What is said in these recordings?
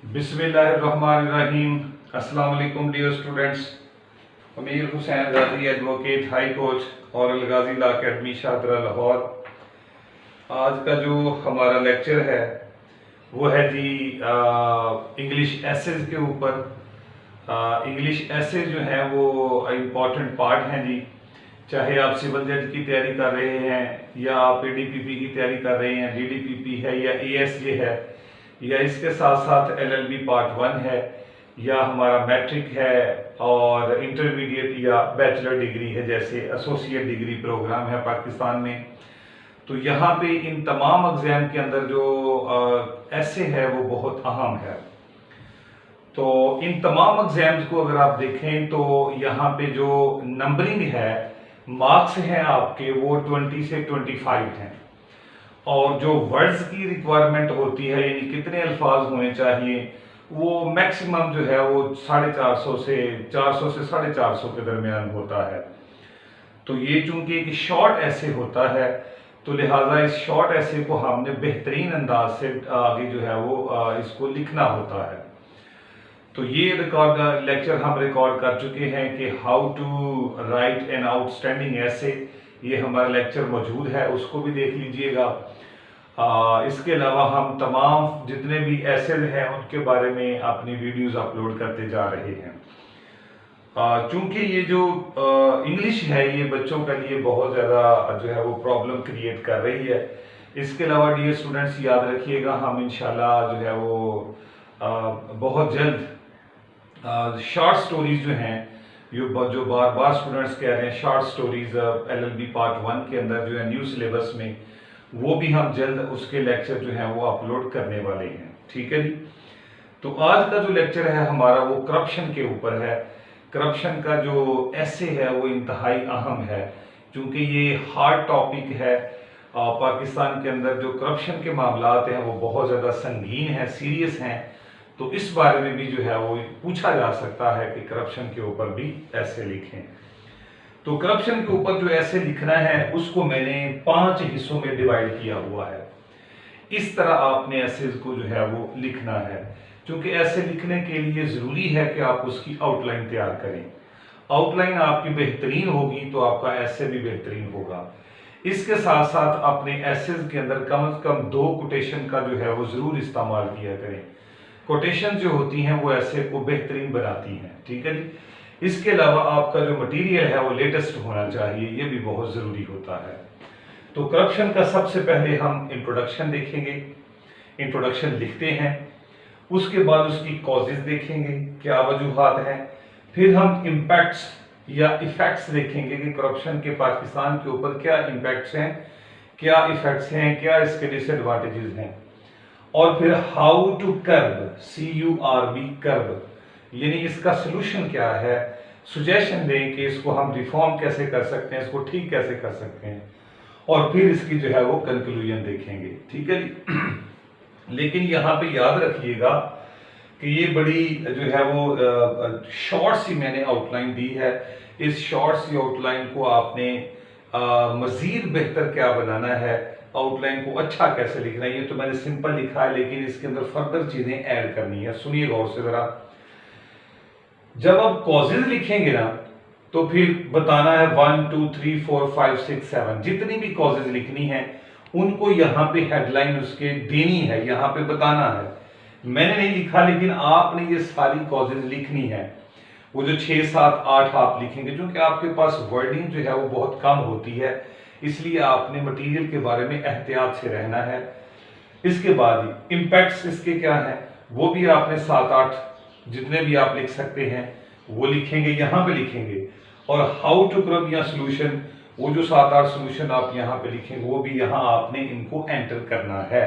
बिस्मिल्लाहिर्रहमानिर्रहीम। अस्सलाम वालेकुम डियर स्टूडेंट्स। अमीर हुसैन गाजी एडवोकेट हाई कोर्ट और अलगाजी लॉ अकेडमी शाहदरा लाहौर। आज का जो हमारा लेक्चर है वो है जी इंग्लिश एसेज के ऊपर। इंग्लिश एसेज जो हैं वो इम्पॉर्टेंट पार्ट हैं जी। चाहे आप सिविल जज की तैयारी कर रहे हैं या आप एडीपीपी की तैयारी कर रहे हैं, डीडीपीपी है या एएसजे है या इसके साथ साथ एलएलबी पार्ट 1 है या हमारा मैट्रिक है और इंटरमीडिएट या बैचलर डिग्री है, जैसे एसोसिएट डिग्री प्रोग्राम है पाकिस्तान में। तो यहाँ पे इन तमाम एग्जाम के अंदर जो ऐसे है वो बहुत अहम है। तो इन तमाम एग्जाम्स को अगर आप देखें तो यहाँ पे जो नंबरिंग है, मार्क्स हैं आपके वो 20 से 25 हैं और जो वर्ड्स की रिक्वायरमेंट होती है यानी कितने अल्फाज होने चाहिए वो मैक्सिमम जो है वो 450 से 450 के दरमियान होता है। तो ये चूंकि एक शॉर्ट ऐसे होता है तो लिहाजा इस शॉर्ट ऐसे को हमने बेहतरीन अंदाज से आगे जो है वो इसको लिखना होता है। तो ये रिकॉर्ड लेक्चर हम रिकॉर्ड कर चुके हैं कि how to write an outstanding essay, ये हमारा लेक्चर मौजूद है, उसको भी देख लीजिएगा। इसके अलावा हम तमाम जितने भी ऐसे हैं उनके बारे में अपनी वीडियोस अपलोड करते जा रहे हैं। चूंकि ये जो इंग्लिश है ये बच्चों के लिए बहुत ज़्यादा जो है वो प्रॉब्लम क्रिएट कर रही है। इसके अलावा डियर स्टूडेंट्स याद रखिएगा, हम इंशाल्लाह जो है वो बहुत जल्द शॉर्ट स्टोरीज जो हैं जो बार बार स्टूडेंट्स कह रहे हैं शॉर्ट स्टोरीज एलएलबी पार्ट 1 के अंदर जो है न्यू सिलेबस में, वो भी हम जल्द उसके लेक्चर जो हैं वो अपलोड करने वाले हैं। ठीक है जी। तो आज का जो लेक्चर है हमारा वो करप्शन के ऊपर है। करप्शन का जो ऐसे है वो इंतहाई अहम है क्योंकि ये हार्ड टॉपिक है। पाकिस्तान के अंदर जो करप्शन के मामलात हैं वो बहुत ज़्यादा संगीन हैं, सीरियस हैं। तो इस बारे में भी जो है वो पूछा जा सकता है कि करप्शन के ऊपर भी ऐसे लिखें। तो करप्शन के ऊपर जो ऐसे लिखना है उसको मैंने 5 हिस्सों में डिवाइड किया हुआ है। इस तरह आपने ऐसेज को जो है वो लिखना है, क्योंकि ऐसे लिखने के लिए ज़रूरी है कि आप उसकी आउटलाइन तैयार करें। आउटलाइन आपकी बेहतरीन होगी तो आपका ऐसे भी बेहतरीन होगा। इसके साथ साथ अपने ऐसेज के अंदर कम से कम 2 कोटेशन का जो है वो ज़रूर इस्तेमाल किया करें। कोटेशन जो होती हैं वो ऐसे को बेहतरीन बनाती हैं। ठीक है जी। इसके अलावा आपका जो मटेरियल है वो लेटेस्ट होना चाहिए, ये भी बहुत ज़रूरी होता है। तो करप्शन का सबसे पहले हम इंट्रोडक्शन देखेंगे, इंट्रोडक्शन लिखते हैं। उसके बाद उसकी कॉजेज देखेंगे, क्या वजूहात हैं। फिर हम इम्पैक्ट्स या इफेक्ट्स देखेंगे कि करप्शन के पाकिस्तान के ऊपर क्या इम्पैक्ट्स हैं, क्या इफेक्ट्स हैं, क्या इसके डिसएडवांटेजेस हैं। और फिर हाउ टू कर्ब, CURB, कर्ब, यानी इसका सोल्यूशन क्या है, सुजेशन दें कि इसको हम रिफॉर्म कैसे कर सकते हैं, इसको ठीक कैसे कर सकते हैं। और फिर इसकी जो है वो कंक्लूजन देखेंगे। ठीक है जी। लेकिन यहाँ पे याद रखिएगा कि ये बड़ी जो है वो शॉर्ट सी मैंने आउटलाइन दी है। इस शॉर्ट सी आउटलाइन को आपने मजीद बेहतर क्या बनाना है, आउटलाइन को अच्छा कैसे लिखना है, ये तो मैंने सिंपल लिखा है लेकिन इसके अंदर फर्दर चीजें ऐड करनी है। सुनिए गौर से जरा। जब आप कॉजेज लिखेंगे ना तो फिर बताना है 1 2 3 4 5 6 7 जितनी भी कॉजेज लिखनी है उनको यहाँ पे हेडलाइन उसके देनी है, यहाँ पे बताना है। मैंने नहीं लिखा लेकिन आपने ये सारी कॉजेज लिखनी है। वो जो 6 7 8 आप लिखेंगे क्योंकि आपके पास वर्डिंग जो है वो बहुत कम होती है, इसलिए आपने मटेरियल के बारे में एहतियात से रहना है। इसके बाद इम्पैक्ट्स इसके क्या हैं वो भी आपने 7 8 जितने भी आप लिख सकते हैं वो लिखेंगे, यहाँ पे लिखेंगे। और हाउ टू कर्ब या सोल्यूशन, वो जो 7 8 सोल्यूशन आप यहाँ पे लिखेंगे वो भी यहाँ आपने इनको एंटर करना है।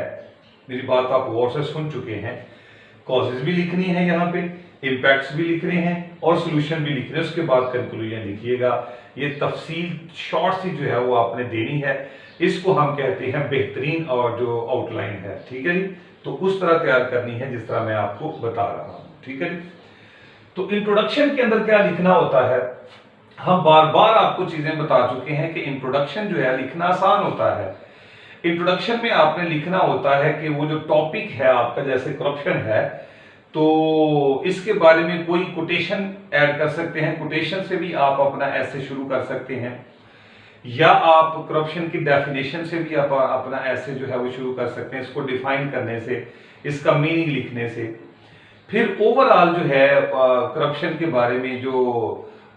मेरी बात आप गौर से सुन चुके हैं। कॉजेज भी लिखनी है यहाँ पे, इम्पैक्ट्स भी लिखने हैं और सोल्यूशन भी लिखने हैं। उसके बाद कंक्लूजन लिखिएगा। ये तफसील शॉर्ट सी जो है वो आपने देनी है। इसको हम कहते हैं बेहतरीन और जो आउटलाइन है। ठीक है जी। तो उस तरह तैयार करनी है जिस तरह मैं आपको बता रहा हूँ। ठीक है जी। तो इंट्रोडक्शन के अंदर क्या लिखना होता है, हम बार बार आपको चीजें बता चुके हैं कि इंट्रोडक्शन जो है लिखना आसान होता है। इंट्रोडक्शन में आपने लिखना होता है कि वो जो टॉपिक है आपका, जैसे करप्शन है तो इसके बारे में कोई कोटेशन ऐड कर सकते हैं, कोटेशन से भी आप अपना ऐसे शुरू कर सकते हैं, या आप करप्शन की डेफिनेशन से भी आप अपना ऐसे जो है वो शुरू कर सकते हैं, इसको डिफाइन करने से, इसका मीनिंग लिखने से। फिर ओवरऑल जो है करप्शन के बारे में जो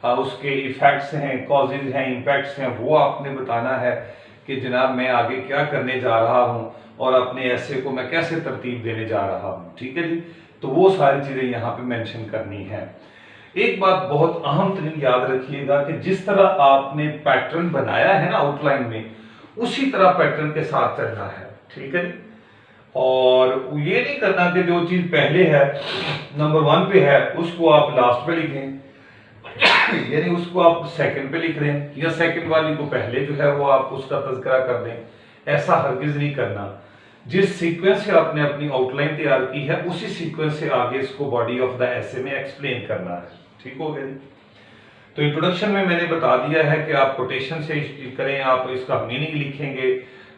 उसके इफेक्ट्स हैं, कॉजेज हैं, इम्पैक्ट्स हैं, वो आपने बताना है कि जनाब मैं आगे क्या करने जा रहा हूं और अपने ऐसे को मैं कैसे तरतीब देने जा रहा हूं। ठीक है जी, तो वो सारी चीजें यहाँ पे मेंशन करनी है। एक बात बहुत अहम तरीन याद रखिएगा कि जिस तरह आपने पैटर्न बनाया है ना आउटलाइन में, उसी तरह पैटर्न के साथ चलना है। ठीक है जी, और ये नहीं करना कि जो चीज पहले है नंबर 1 पे है उसको आप लास्ट पे लिखें, यानी उसको आप सेकंड पे लिख दें, या सेकंड वाली को पहले जो है वो आप उसका तज़किरा कर दें। ऐसा हरगिज नहीं करना। जिस सीक्वेंस से आपने अपनी आउटलाइन तैयार की है उसी सीक्वेंस से आगे इसको बॉडी ऑफ द एसे में एक्सप्लेन करना है। ठीक हो गया जी। तो इंट्रोडक्शन में मैंने बता दिया है कि आप कोटेशन से करें, आप इसका मीनिंग लिखेंगे,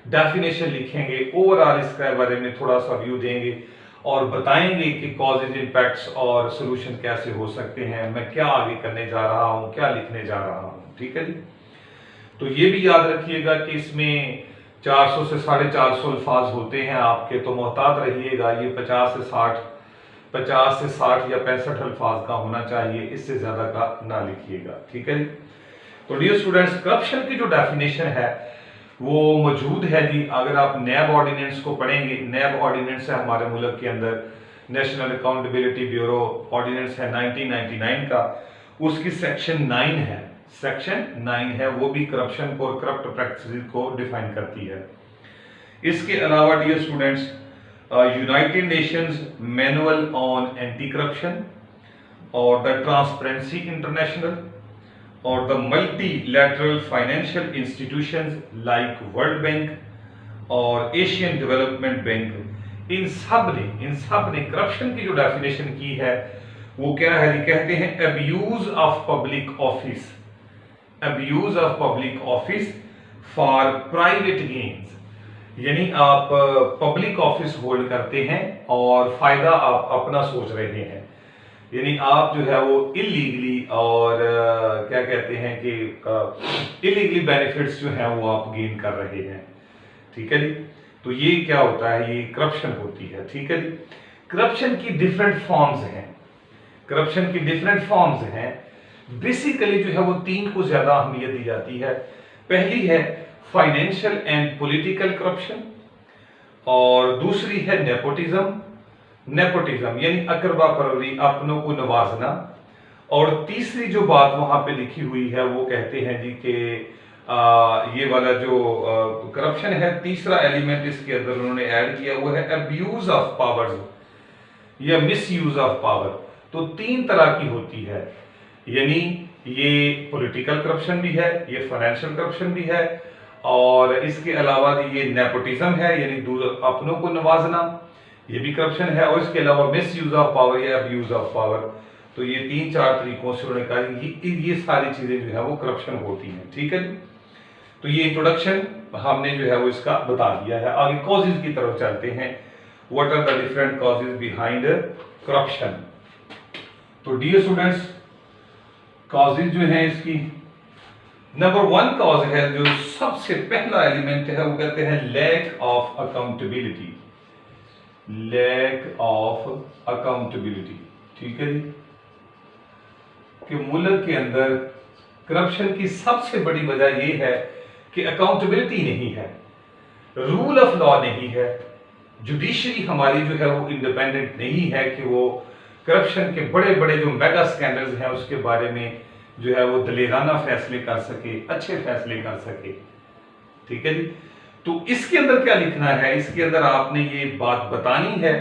डेफिनेशन लिखेंगे, ओवरऑल इसके बारे में थोड़ा सा व्यू देंगे और बताएंगे कि कॉजेज, इम्पैक्ट्स और सोल्यूशन कैसे हो सकते हैं, मैं क्या आगे करने जा रहा हूं, क्या लिखने जा रहा हूं। ठीक है जी। तो ये भी याद रखिएगा कि इसमें 400 से 450 अल्फाज होते हैं आपके, तो मोहतात रहिएगा, ये 50 से 60 या 65 अल्फाज का होना चाहिए, इससे ज्यादा का ना लिखिएगा। ठीक है जी। तो डियर स्टूडेंट्स, करप्शन की जो डेफिनेशन है वो मौजूद है जी। अगर आप नैब ऑर्डिनेंस को पढ़ेंगे, नैब ऑर्डिनेंस है हमारे मुल्क के अंदर, नेशनल अकाउंटेबिलिटी ब्यूरो ऑर्डिनेंस है 1999 का, उसकी सेक्शन 9 है, सेक्शन 9 है, वो भी करप्शन को और करप्ट प्रैक्टिसेस को डिफाइन करती है। इसके अलावा dear students, United Nations manual on anti corruption और द ट्रांसपेरेंसी इंटरनेशनल और the multilateral financial institutions like World Bank और एशियन डेवलपमेंट बैंक, इन सब ने करप्शन की जो डेफिनेशन की है वो क्या है, कहते हैं abuse of public office, abuse of public office for private gains, यानी आप पब्लिक ऑफिस होल्ड करते हैं और फायदा आप अपना सोच रहे हैं, यानी आप जो है वो इलीगली और क्या कहते हैं कि इलीगली बेनिफिट्स जो हैं वो आप गेन कर रहे हैं। ठीक है जी। तो ये क्या होता है, ये करप्शन होती है। ठीक है जी। करप्शन की डिफरेंट फॉर्म्स हैं, करप्शन की डिफरेंट फॉर्म्स हैं। बेसिकली जो है वो 3 को ज्यादा अहमियत दी जाती है। पहली है फाइनेंशियल एंड पॉलिटिकल करप्शन, और दूसरी है नेपोटिज्म, नेपोटिज्म यानी अकरबा परवरी, अपनों को नवाजना, और तीसरी जो बात वहां पे लिखी हुई है वो कहते हैं जी कि ये वाला जो करप्शन है, तीसरा एलिमेंट इसके अंदर उन्होंने ऐड किया हुआ है अब्यूज ऑफ पावर्स या मिसयूज ऑफ पावर। तो 3 तरह की होती है, यानी ये पॉलिटिकल करप्शन भी है, ये फाइनेंशियल करप्शन भी है, और इसके अलावा ये नेपोटिज्म है यानी अपनों को नवाजना, ये भी करप्शन है, और इसके अलावा मिस यूज ऑफ पावर या अब्यूज ऑफ पावर। तो ये 3-4 तरीकों से उन्होंने कहा ये सारी चीजें जो है वो करप्शन होती हैं। ठीक है जी। तो ये इंट्रोडक्शन हमने जो है वो इसका बता दिया है। आगे कॉजेज की तरफ चलते हैं। What are the different causes behind corruption. तो डियर स्टूडेंट्स, कॉजेज जो है इसकी, नंबर 1 कॉज है जो सबसे पहला एलिमेंट है वो कहते हैं lack of accountability, lack of accountability. ठीक है जी। कि मुल्क के अंदर करप्शन की सबसे बड़ी वजह यह है कि अकाउंटेबिलिटी नहीं है, रूल ऑफ लॉ नहीं है, जुडिशरी हमारी जो है वो इंडिपेंडेंट नहीं है कि वो करप्शन के बड़े बड़े जो मेगा स्कैंडल्स हैं उसके बारे में जो है वो दलेराना फैसले कर सके, अच्छे फैसले कर सके। ठीक है जी। तो इसके अंदर क्या लिखना है, इसके अंदर आपने ये बात बतानी है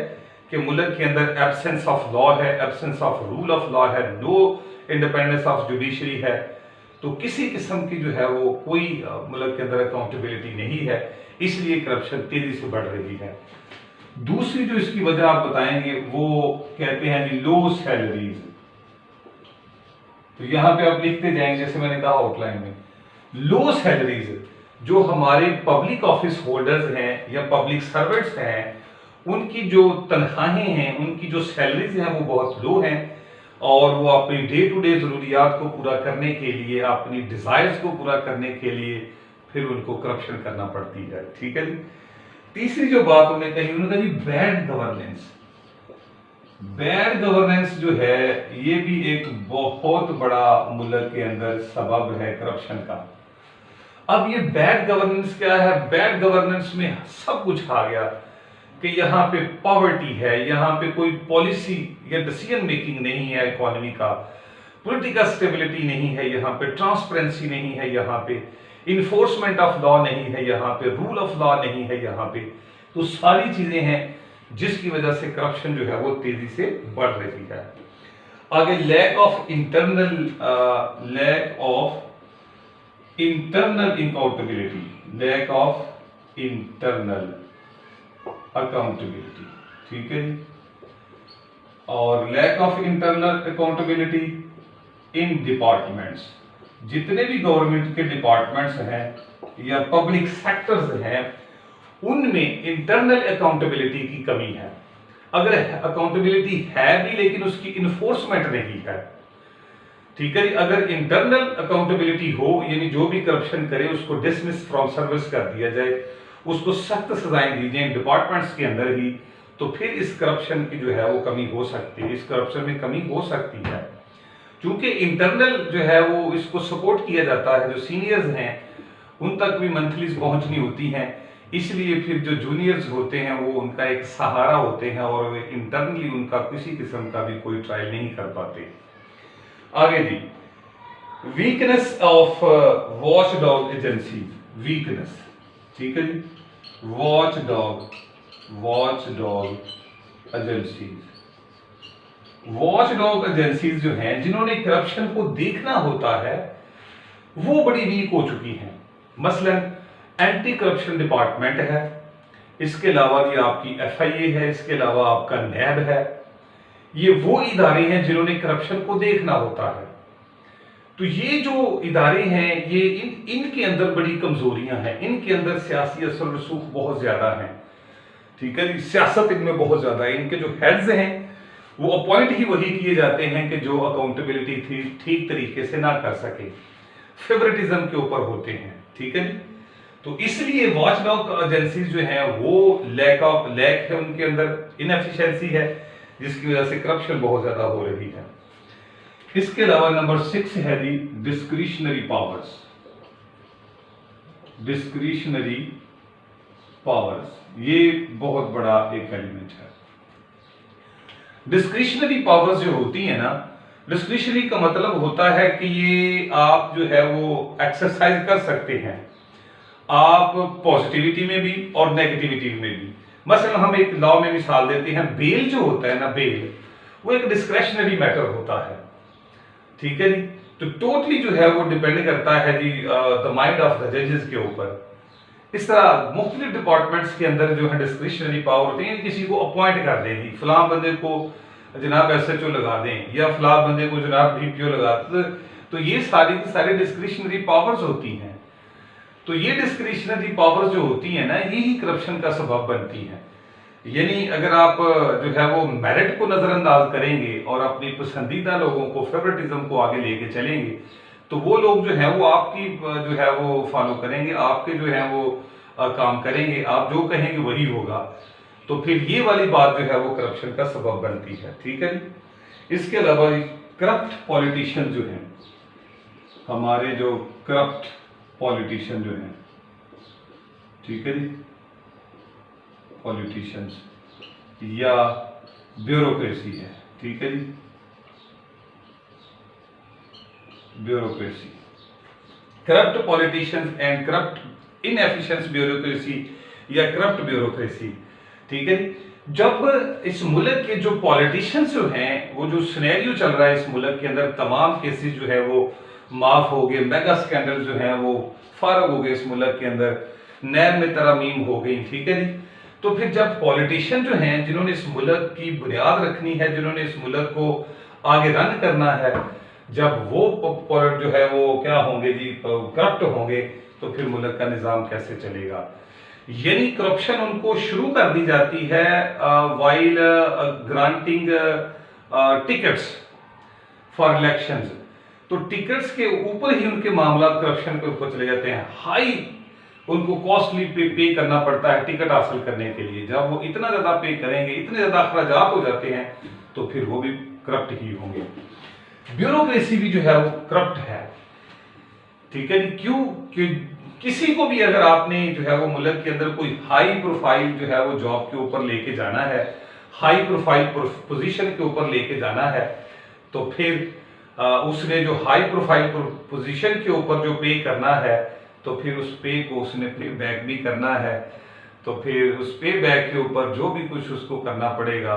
कि मुल्क के अंदर एब्सेंस ऑफ लॉ है, absence of rule of law है, नो इंडिपेंडेंस ऑफ जुडिशरी है, तो किसी किस्म की जो है वो कोई मुल्क के अंदर अकाउंटेबिलिटी नहीं है, इसलिए करप्शन तेजी से बढ़ रही है। दूसरी जो इसकी वजह आप बताएंगे वो कहते हैं जी लो सैलरीज। तो यहां पे आप लिखते जाएंगे जैसे मैंने कहा आउटलाइन में, लो सैलरीज जो हमारे पब्लिक ऑफिस होल्डर्स हैं या पब्लिक सर्वेंट्स हैं उनकी जो तनख्वाहें हैं, उनकी जो सैलरीज हैं वो बहुत लो हैं, और वो अपनी डे टू डे ज़रूरियात को पूरा करने के लिए, अपनी डिज़ायर्स को पूरा करने के लिए फिर उनको करप्शन करना पड़ती है। ठीक है जी। तीसरी जो बात उन्होंने कही, उन्होंने कहा जी बैड गवर्नेंस। बैड गवर्नेंस जो है ये भी एक बहुत बड़ा मुल्क के अंदर सबब है करप्शन का। अब ये बैड गवर्नेंस क्या है? बैड गवर्नेंस में सब कुछ आ गया कि यहाँ पे पॉवर्टी है, यहाँ पे कोई पॉलिसी या डिसीजन मेकिंग नहीं है इकोनॉमी का, पॉलिटिकल स्टेबिलिटी नहीं है, यहाँ पे ट्रांसपेरेंसी नहीं है, यहाँ पे इन्फोर्समेंट ऑफ लॉ नहीं है, यहाँ पे रूल ऑफ लॉ नहीं है, यहाँ पे तो सारी चीजें हैं जिसकी वजह से करप्शन जो है वो तेजी से बढ़ रही है। आगे lack of internal accountability, lack of internal accountability. ठीक है जी। और lack of internal accountability in departments, जितने भी गवर्नमेंट के डिपार्टमेंट्स हैं या पब्लिक सेक्टर्स हैं उनमें इंटरनल अकाउंटेबिलिटी की कमी है। अगर अकाउंटेबिलिटी है भी लेकिन उसकी इन्फोर्समेंट नहीं है। ठीक है जी। अगर इंटरनल अकाउंटेबिलिटी हो, यानी जो भी करप्शन करे उसको डिसमिस फ्रॉम सर्विस कर दिया जाए, उसको सख्त सजाएं दी जाए डिपार्टमेंट्स के अंदर ही, तो फिर इस करप्शन की जो है वो कमी हो सकती है, इस करप्शन में कमी हो सकती है। क्योंकि इंटरनल जो है वो इसको सपोर्ट किया जाता है, जो सीनियर्स हैं उन तक भी मंथलीज पहुंचनी होती हैं, इसलिए फिर जो जूनियर्स होते हैं वो उनका एक सहारा होते हैं और वे इंटरनली उनका किसी किस्म का भी कोई ट्रायल नहीं कर पाते। आगे जी, weakness of watchdog agency, weakness. ठीक है जी। Watchdog agencies, watchdog agencies जो हैं जिन्होंने करप्शन को देखना होता है वो बड़ी वीक हो चुकी हैं। मसलन एंटी करप्शन डिपार्टमेंट है, इसके अलावा ये आपकी FIA है, इसके अलावा आपका NAB है। ये वो इदारे हैं जिन्होंने करप्शन को देखना होता है। तो ये जो इदारे हैं ये इनके अंदर बड़ी कमजोरियां हैं, इनके अंदर सियासी असर रसूख बहुत ज्यादा है। ठीक है जी। सियासत इनमें बहुत ज्यादा है। इनके जो हेड्स हैं वो अपॉइंट ही वही किए जाते हैं कि जो अकाउंटेबिलिटी ठीक तरीके से ना कर सके, फेवरेटिज्म के ऊपर होते हैं। ठीक है जी। तो इसलिए वॉचडॉग एजेंसीज जो हैं वो लैक है उनके अंदर, इनएफिशिएंसी है, जिसकी वजह से करप्शन बहुत ज्यादा हो रही है। इसके अलावा नंबर 6 है जी डिस्क्रिशनरी पावर्स। डिस्क्रिशनरी पावर्स ये बहुत बड़ा एक एलिमेंट है। डिस्क्रिशनरी पावर्स जो होती है ना, डिस्क्रिशनरी का मतलब होता है कि ये आप जो है वो एक्सरसाइज कर सकते हैं, आप पॉजिटिविटी में भी और नेगेटिविटी में भी। मसलन हम एक लॉ में मिसाल देते हैं, बेल जो होता है ना, बेल वो एक डिस्क्रिशनरी मैटर होता है। ठीक है जी। तो टोटली जो है वो डिपेंड करता है जी द माइंड ऑफ द जजेस के ऊपर। इस तरह मुख्तलिफ डिपार्टमेंट्स के अंदर जो है डिस्क्रिशनरी पावर होती है, किसी को अपॉइंट कर देंगी, फलां बंदे को जनाब SHO लगा दें या फलां बंदे को जनाब DPO लगा दें, तो ये सारी की सारी डिस्क्रिशनरी पावर्स होती हैं। तो ये डिस्क्रिशनरी पावर्स जो होती हैं ना, यही करप्शन का सबब बनती हैं। यानी अगर आप जो है वो मेरिट को नजरअंदाज करेंगे और अपनी पसंदीदा लोगों को, फेवरेटिज्म को आगे लेके चलेंगे, तो वो लोग जो है वो आपकी जो है वो फॉलो करेंगे, आपके जो है वो काम करेंगे, आप जो कहेंगे वही होगा। तो फिर ये वाली बात जो है वो करप्शन का सबब बनती है। ठीक है जी। इसके अलावा करप्ट पॉलिटिशियन जो हैं, हमारे जो करप्ट पॉलिटिशियन जो हैं, ठीक है जी, पॉलिटिशियंस या ब्यूरोक्रेसी है। ठीक है जी, bureaucracy, corrupt politicians and corrupt inefficient bureaucracy या करप्ट ब्यूरोक्रेसी। ठीक है जी। जब इस मुल्क के जो पॉलिटिशियंस जो हैं, वो जो सिनेरियो चल रहा है इस मुल्क के अंदर, तमाम केसेस जो है वो माफ हो गए, मेगा स्कैंडल जो है वो फारग हो गए इस मुल्क के अंदर, नैब में तरमीम हो गई। ठीक है जी। तो फिर जब पॉलिटिशियन जो हैं, जिन्होंने इस मुल्क की बुनियाद रखनी है, जिन्होंने इस मुल्क को आगे रन करना है, जब वो जो है वो क्या होंगे जी, करप्ट होंगे, तो फिर मुल्क का निज़ाम कैसे चलेगा। यानी करप्शन उनको शुरू कर दी जाती है while granting tickets for elections. तो टिकट्स के ऊपर ही उनके मामला करप्शन के ऊपर चले जाते हैं। हाई उनको कॉस्टली पे करना पड़ता है टिकट हासिल करने के लिए। जब वो इतना ज्यादा पे करेंगे, इतने ज्यादा अखराजात हो जाते हैं, तो फिर वो भी करप्ट ही होंगे। ब्यूरोक्रेसी भी जो है वो करप्ट है, ठीक है जी। क्यों? किसी को भी अगर आपने जो है वो मुल्क के अंदर कोई हाई प्रोफाइल जो है वो जॉब के ऊपर लेके जाना है, हाई प्रोफाइल पोजीशन के ऊपर लेके जाना है, तो फिर उसने जो हाई प्रोफाइल पोजीशन के ऊपर जो पे करना है, तो फिर उस पे को उसने पे बैक भी करना है। तो फिर उस पे बैक के ऊपर जो भी कुछ उसको करना पड़ेगा,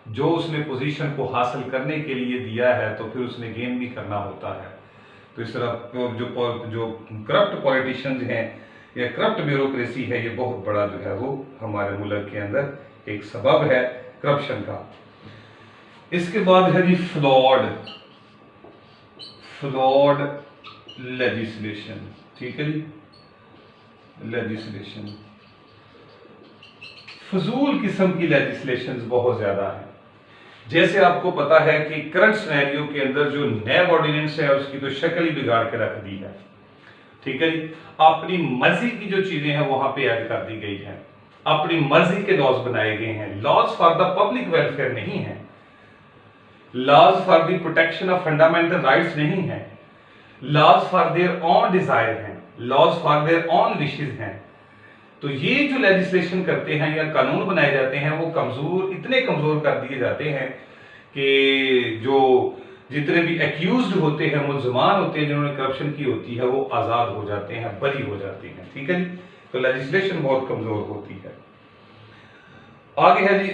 जो उसने पोजीशन को हासिल करने के लिए दिया है, तो फिर उसने गेन भी करना होता है। तो इस तरह जो करप्ट पॉलिटिशियंस हैं या करप्ट ब्यूरोक्रेसी है, ये बहुत बड़ा जो है वो हमारे मुल्क के अंदर एक सबब है करप्शन का। इसके बाद है जी फ्लॉड लेजिस्लेशन, ठीक है जी। लेजिस्लेशन, फजूल किस्म की लेजिस्लेशन बहुत ज्यादा है। जैसे आपको पता है कि करंट सिनेरियो के अंदर जो नैब ऑर्डिनेंस है उसकी तो शक्ल ही बिगाड़ के रख दी है, ठीक है जी। अपनी मर्जी की जो चीजें हैं वहां पे ऐड कर दी गई है, अपनी मर्जी के लॉज बनाए गए हैं। Laws for the public welfare नहीं है, laws for the protection of fundamental rights नहीं है, laws for their own desire हैं, laws for their own wishes हैं। तो ये जो लेजिस्लेशन करते हैं या कानून बनाए जाते हैं, वो कमजोर, इतने कमजोर कर दिए जाते हैं कि जो जितने भी एक्यूज्ड होते हैं, मुल्ज़मान होते हैं जिन्होंने करप्शन की होती है, वो आजाद हो जाते हैं, बरी हो जाते हैं, ठीक है जी। तो लेजिस्लेशन बहुत कमजोर होती है। आगे है जी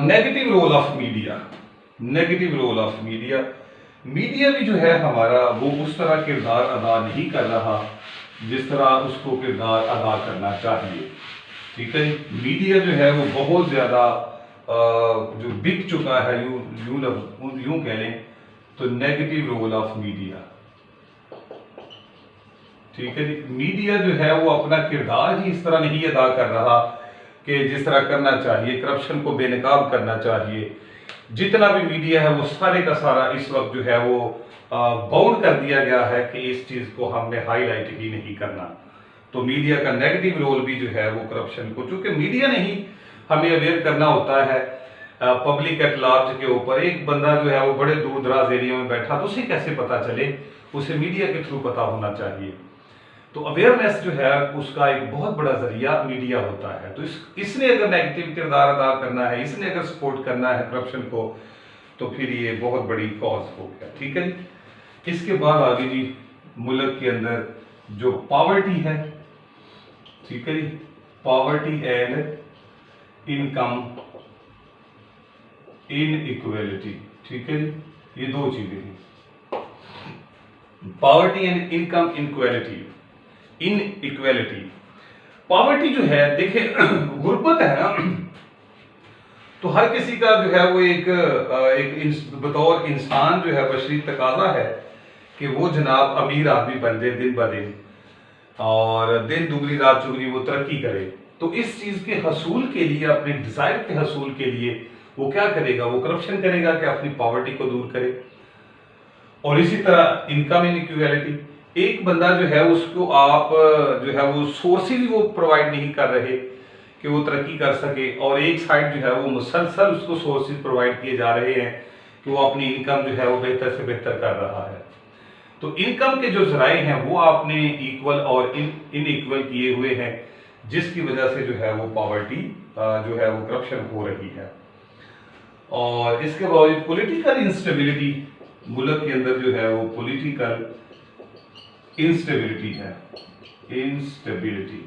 negative role of media. Negative role of media, media भी जो है हमारा वो उस तरह किरदार अदा नहीं कर रहा जिस तरह उसको किरदार अदा करना चाहिए, ठीक है। मीडिया जो है वो बहुत ज्यादा जो बिक चुका है, यूं कह लें तो नेगेटिव रोल ऑफ मीडिया, ठीक है जी। मीडिया जो है वो अपना किरदार ही इस तरह नहीं अदा कर रहा कि जिस तरह करना चाहिए, करप्शन को बेनकाब करना चाहिए। जितना भी मीडिया है वो सारे का सारा इस वक्त जो है वो बाउंड कर दिया गया है कि इस चीज को हमने हाईलाइट ही नहीं करना। तो मीडिया का नेगेटिव रोल भी जो है वो करप्शन को, चूंकि मीडिया ने ही हमें अवेयर करना होता है पब्लिक एट लार्ज के ऊपर। एक बंदा जो है वो बड़े दूर दराज एरिया में बैठा, तो उसे कैसे पता चले? उसे मीडिया के थ्रू पता होना चाहिए। तो अवेयरनेस जो है उसका एक बहुत बड़ा जरिया मीडिया होता है। तो इसने अगर नेगेटिव किरदार अदा करना है, इसने अगर सपोर्ट करना है करप्शन को, तो फिर ये बहुत बड़ी कॉज हो गया, ठीक है जी। इसके बाद आगे जी मुल्क के अंदर जो पॉवर्टी है, ठीक है जी, पॉवर्टी एंड इनकम इनइक्वालिटी, ठीक है जी। ये दो चीजें हैं, poverty and income inequality. Poverty जो है, देखिए गुर्बत है ना, तो हर किसी का जो है वो एक बतौर इंसान जो है बशरी तकाजा है कि वो जनाब अमीर आदमी बन जाए दिन ब दिन, और दिन दुगनी रात चुगनी वो तरक्की करे। तो इस चीज के हसूल के लिए, अपने डिजायर के हसूल के लिए वो क्या करेगा? वो करप्शन करेगा कि अपनी पॉवर्टी को दूर करे। और इसी तरह इनकम इनइक्वालिटी, एक बंदा जो है उसको आप जो है वो सोर्सेज वो प्रोवाइड नहीं कर रहे कि वो तरक्की कर सके, और एक साइड जो है वो मुसलसल उसको सोर्सेज प्रोवाइड किए जा रहे हैं कि वो अपनी इनकम जो है वो बेहतर से बेहतर कर रहा है। तो इनकम के जो जराए हैं वो आपने इक्वल और इनइक्वल किए हुए हैं, जिसकी वजह से जो है वो पॉवर्टी जो है वो करप्शन हो रही है। और इसके बावजूद पॉलिटिकल इंस्टेबिलिटी, मुल्क के अंदर जो है वो पॉलिटिकल इंस्टेबिलिटी है। इंस्टेबिलिटी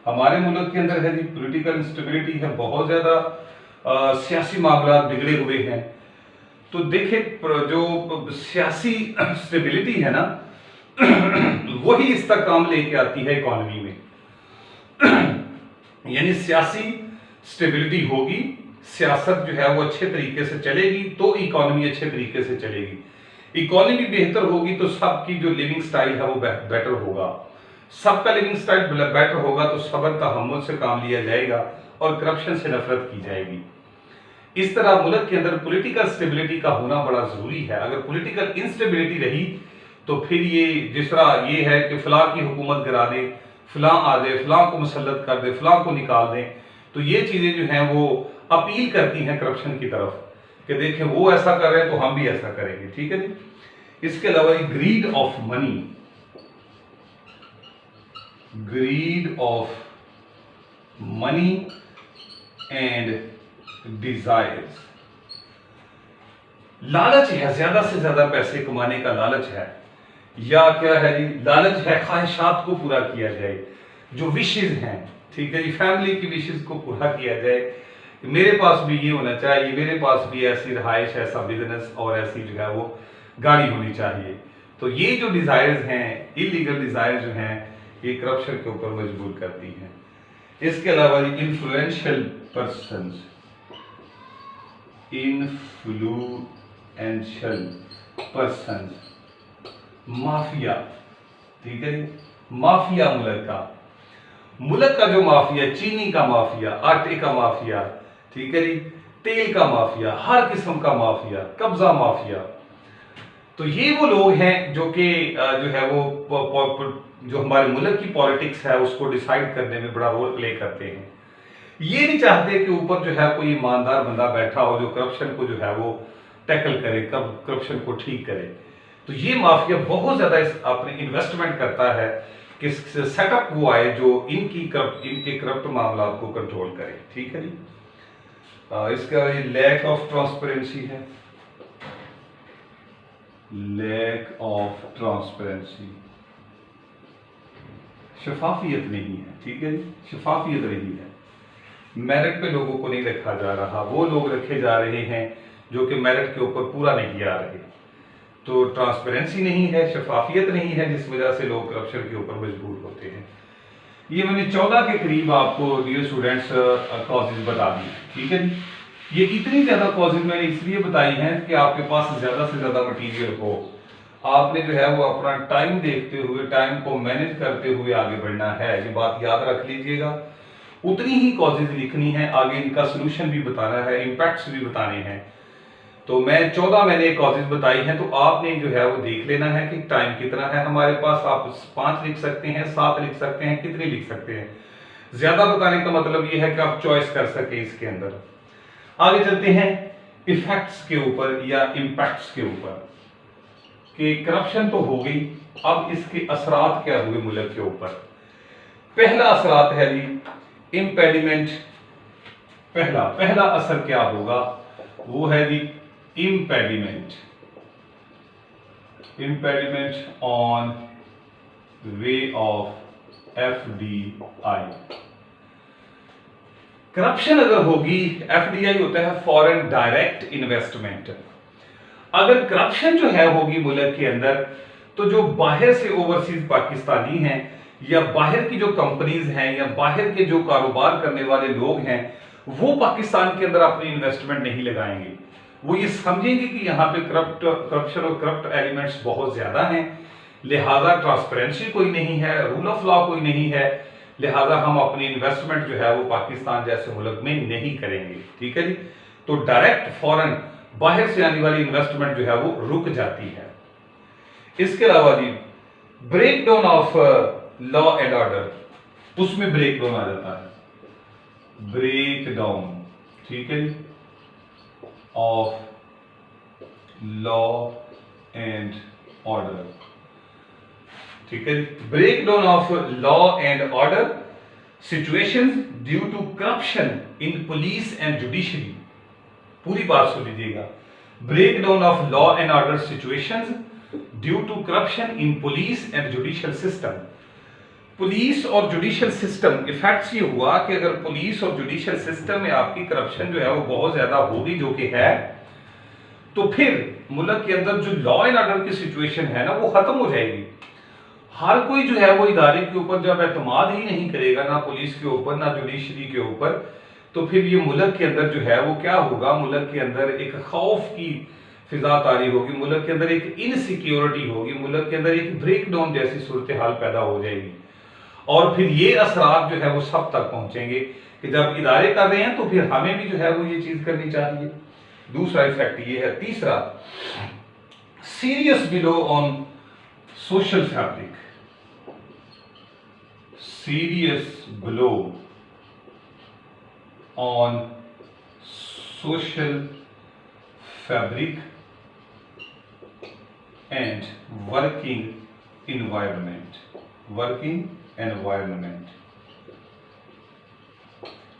हमारे मुल्क के अंदर है जी, पॉलिटिकल इंस्टेबिलिटी है, बहुत ज्यादा सियासी मामला बिगड़े हुए हैं। तो देखिए जो सियासी स्टेबिलिटी है ना, वही इसका काम लेके आती है इकोनॉमी में। यानी सियासी स्टेबिलिटी होगी, सियासत जो है वो अच्छे तरीके से चलेगी तो इकोनॉमी अच्छे तरीके से चलेगी। इकोनॉमी बेहतर होगी तो सबकी जो लिविंग स्टाइल है वो बेटर होगा। सबका लिविंग स्टाइल बेटर होगा तो सब्र तहम्मुल से काम लिया जाएगा और करप्शन से नफरत की जाएगी। इस तरह मुल्क के अंदर पॉलिटिकल स्टेबिलिटी का होना बड़ा जरूरी है। अगर पॉलिटिकल इंस्टेबिलिटी रही तो फिर ये जिस तरह ये है कि फलां की हुकूमत गिरा दे, फलां आ जाए, फलां को मुसल्लत कर दे, फलां को निकाल दें, तो ये चीजें जो हैं वो अपील करती हैं करप्शन की तरफ कि देखें वो ऐसा कर रहे हैं तो हम भी ऐसा करेंगे। ठीक है जी। इसके अलावा greed of money, greed of money and desires, लालच है, ज्यादा से ज्यादा पैसे कमाने का लालच है, या क्या है जी, लालच है ख्वाहिशात को पूरा किया जाए, जो विशेज हैं, ठीक है जी, फैमिली की विशेज को पूरा किया जाए, मेरे पास भी ये होना चाहिए, मेरे पास भी ऐसी रहाइश, ऐसा बिजनेस और ऐसी जो है वो गाड़ी होनी चाहिए। तो ये जो डिजायर्स हैं, इलीगल डिजायर जो हैं, ये करप्शन के ऊपर मजबूर करती हैं। इसके अलावा influential persons, influential persons, mafia, ठीक है जी, माफिया मुल्क का जो माफिया, चीनी का माफिया, आटे का माफिया, ठीक है जी, तेल का माफिया, हर किस्म का माफिया, कब्जा माफिया, तो ये वो लोग हैं जो कि जो है वो जो हमारे मुल्क की पॉलिटिक्स है उसको डिसाइड करने में बड़ा रोल प्ले करते हैं। ये नहीं चाहते कि ऊपर जो है कोई ईमानदार बंदा बैठा हो जो करप्शन को जो है वो टैकल करे, करप्शन को ठीक करे। तो ये माफिया बहुत ज्यादा अपने इन्वेस्टमेंट करता है कि सेटअप वो आए जो इनके करप्ट मामला को कंट्रोल करे। ठीक है जी। इसका ये लैक ऑफ ट्रांसपेरेंसी है, लैक ऑफ ट्रांसपेरेंसी, शफाफियत नहीं है। ठीक है जी, शफाफियत नहीं है, मेरिट पे लोगों को नहीं रखा जा रहा, वो लोग रखे जा रहे हैं जो कि मेरिट के ऊपर पूरा नहीं आ रहे। तो ट्रांसपेरेंसी नहीं है, शफाफियत नहीं है, जिस वजह से लोग करप्शन के ऊपर मजबूर होते हैं। ये मैंने 14 के करीब आपको डियर स्टूडेंट्स कॉजेज बता दी। ठीक है जी। ये इतनी ज्यादा कॉजेज मैंने इसलिए बताई हैं कि आपके पास ज्यादा से ज्यादा मटीरियल हो, आपने जो है वो अपना टाइम देखते हुए, टाइम को मैनेज करते हुए आगे बढ़ना है। ये बात याद रख लीजिएगा। उतनी ही कॉजेज लिखनी है, आगे इनका सोल्यूशन भी बताना है, इंपैक्ट्स भी बताने हैं। तो मैं 14 मैंने कॉजेज बताई हैं, तो आपने जो है वो देख लेना है कि टाइम कितना है हमारे पास। आप 5 लिख सकते हैं, 7 लिख सकते हैं, कितने लिख सकते हैं। ज्यादा बताने का मतलब ये है कि आप चॉइस कर सके इसके अंदर। आगे चलते हैं इफेक्ट्स के ऊपर या इंपैक्ट्स के ऊपर कि करप्शन तो हो गई, अब इसके असरात क्या हुए मुल्क के ऊपर। पहला असरात है जी इम्पेडिमेंट। पहला असर क्या होगा वो है जी impediment on way of FDI। Corruption अगर होगी, FDI होता है फॉरेन डायरेक्ट इन्वेस्टमेंट। अगर करप्शन जो है होगी मुल्क के अंदर, तो जो बाहर से ओवरसीज पाकिस्तानी हैं या बाहर की जो कंपनीज हैं या बाहर के जो कारोबार करने वाले लोग हैं, वो पाकिस्तान के अंदर अपनी इन्वेस्टमेंट नहीं लगाएंगे। वो ये समझेंगे कि यहाँ पे करप्शन और करप्ट एलिमेंट्स बहुत ज्यादा हैं, लिहाजा ट्रांसपेरेंसी कोई नहीं है, रूल ऑफ लॉ कोई नहीं है, लिहाजा हम अपनी इन्वेस्टमेंट जो है वो पाकिस्तान जैसे मुल्क में नहीं करेंगे। ठीक है जी। तो डायरेक्ट फॉरेन बाहर से आने वाली इन्वेस्टमेंट जो है वो रुक जाती है। इसके अलावा जी breakdown of law and order, उसमें ब्रेक डाउन आ जाता है, ब्रेक डाउन, ठीक है जी, ऑफ लॉ एंड ऑर्डर। ठीक है, breakdown of law and order situations due to corruption in police and judiciary. पूरी बात सुन लीजिएगा। Breakdown of law and order situations due to corruption in police and judicial system. Police और judicial system effects ये हुआ कि अगर police और जुडिशियल सिस्टम में आपकी करप्शन जो है वो बहुत ज्यादा होगी, जो कि है, तो फिर मुल्क के अंदर जो लॉ एंड ऑर्डर की सिचुएशन है ना वो खत्म हो जाएगी। हर कोई जो है वो इदारे के ऊपर जब एतमाद ही नहीं करेगा, ना पुलिस के ऊपर ना जुडिशरी के ऊपर, तो फिर ये मुल्क के अंदर जो है वो क्या होगा, मुल्क के अंदर एक खौफ की फिजा तारी होगी, मुल्क के अंदर एक इनसिक्योरिटी होगी, मुल्क के अंदर एक ब्रेकडाउन जैसी सूरत हाल पैदा हो जाएगी। और फिर ये असरात जो है वो सब तक पहुंचेंगे कि जब इदारे कर रहे हैं तो फिर हमें भी जो है वो ये चीज करनी चाहिए। दूसरा इफेक्ट ये है। तीसरा, serious below on social fabric, serious below on social fabric and working environment, working environment.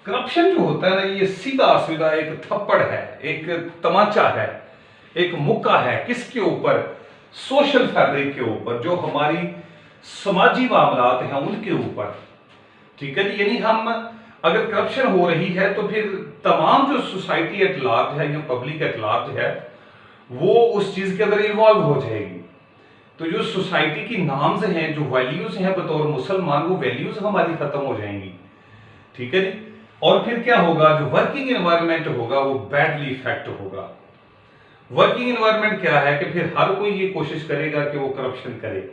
Corruption जो होता है ना, ये सीधा सीधा एक थप्पड़ है, एक तमाचा है, एक मुक्का है। किसके ऊपर? सोशल फैब्रिक के ऊपर, जो हमारी समाजी मामलात हैं उनके ऊपर। ठीक है जी। यानी हम अगर करप्शन हो रही है तो फिर तमाम जो सोसाइटी एट लार्ज है या पब्लिक एट लार्ज है वो उस चीज के अंदर इन्वॉल्व हो जाएगी। तो जो सोसाइटी की नॉर्म्स हैं, जो वैल्यूज हैं बतौर मुसलमान, वो वैल्यूज हमारी खत्म हो जाएंगी। ठीक है जी। और फिर क्या होगा? जो वर्किंग एनवायरनमेंट होगा वो बैडली इफेक्ट होगा। वर्किंग एनवायरनमेंट क्या है कि फिर हर कोई ये कोशिश करेगा कि वो करप्शन करे।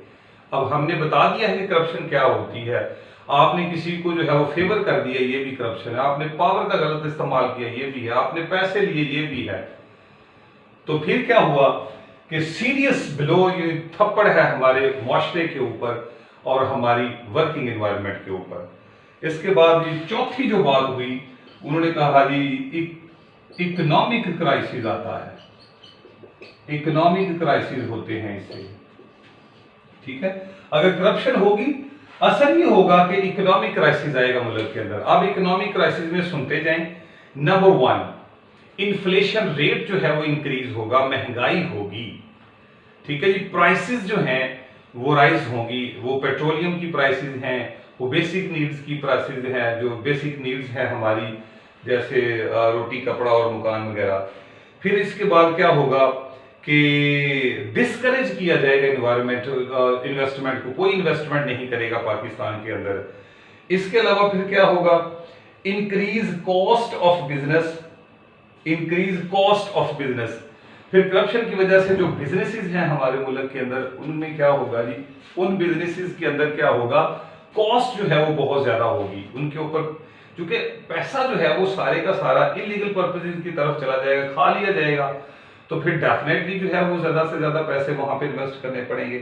अब हमने बता दिया है कि करप्शन क्या होती है। आपने किसी को जो है वो फेवर कर दिया, ये भी करप्शन है। आपने पावर का गलत इस्तेमाल किया, ये भी है। आपने पैसे लिए, ये भी है। तो फिर क्या हुआ कि सीरियस ब्लो, ये थप्पड़ है हमारे मुआशरे के ऊपर और हमारी वर्किंग एनवायरनमेंट के ऊपर। इसके बाद ये चौथी जो बात हुई, उन्होंने कहा जी इकोनॉमिक क्राइसिस आता है, इकोनॉमिक क्राइसिस होते हैं इससे। ठीक है। अगर करप्शन होगी, असर ये होगा कि इकोनॉमिक क्राइसिस आएगा मुल्क के अंदर। अब इकोनॉमिक क्राइसिस में सुनते जाएं। नंबर 1, इन्फ्लेशन रेट जो है वो इंक्रीज होगा, महंगाई होगी। ठीक है जी। प्राइसेस जो हैं वो राइज होंगी। वो पेट्रोलियम की प्राइसेस हैं, वो बेसिक नीड्स की प्राइसेस हैं, जो बेसिक नीड्स हैं हमारी, जैसे रोटी, कपड़ा और मकान वगैरह। फिर इसके बाद क्या होगा कि डिस्करेज किया जाएगा इन्वेस्टमेंट को, कोई इन्वेस्टमेंट नहीं करेगा पाकिस्तान के अंदर। इसके अलावा फिर क्या होगा? Increase cost of business, increase cost of business. फिर करप्शन की वजह से जो बिजनेसेस हैं हमारे मुल्क के अंदर, उनमें क्या होगा जी? उन बिजनेसेस के अंदर क्या होगा? कॉस्ट जो है वो बहुत ज्यादा होगी उनके ऊपर, क्योंकि पैसा जो है वो सारे का सारा इलीगल पर्पसेस की तरफ चला जाएगा, खा लिया जाएगा। तो फिर डेफिनेटली जो है वो ज्यादा से ज्यादा पैसे वहां पे इन्वेस्ट करने पड़ेंगे।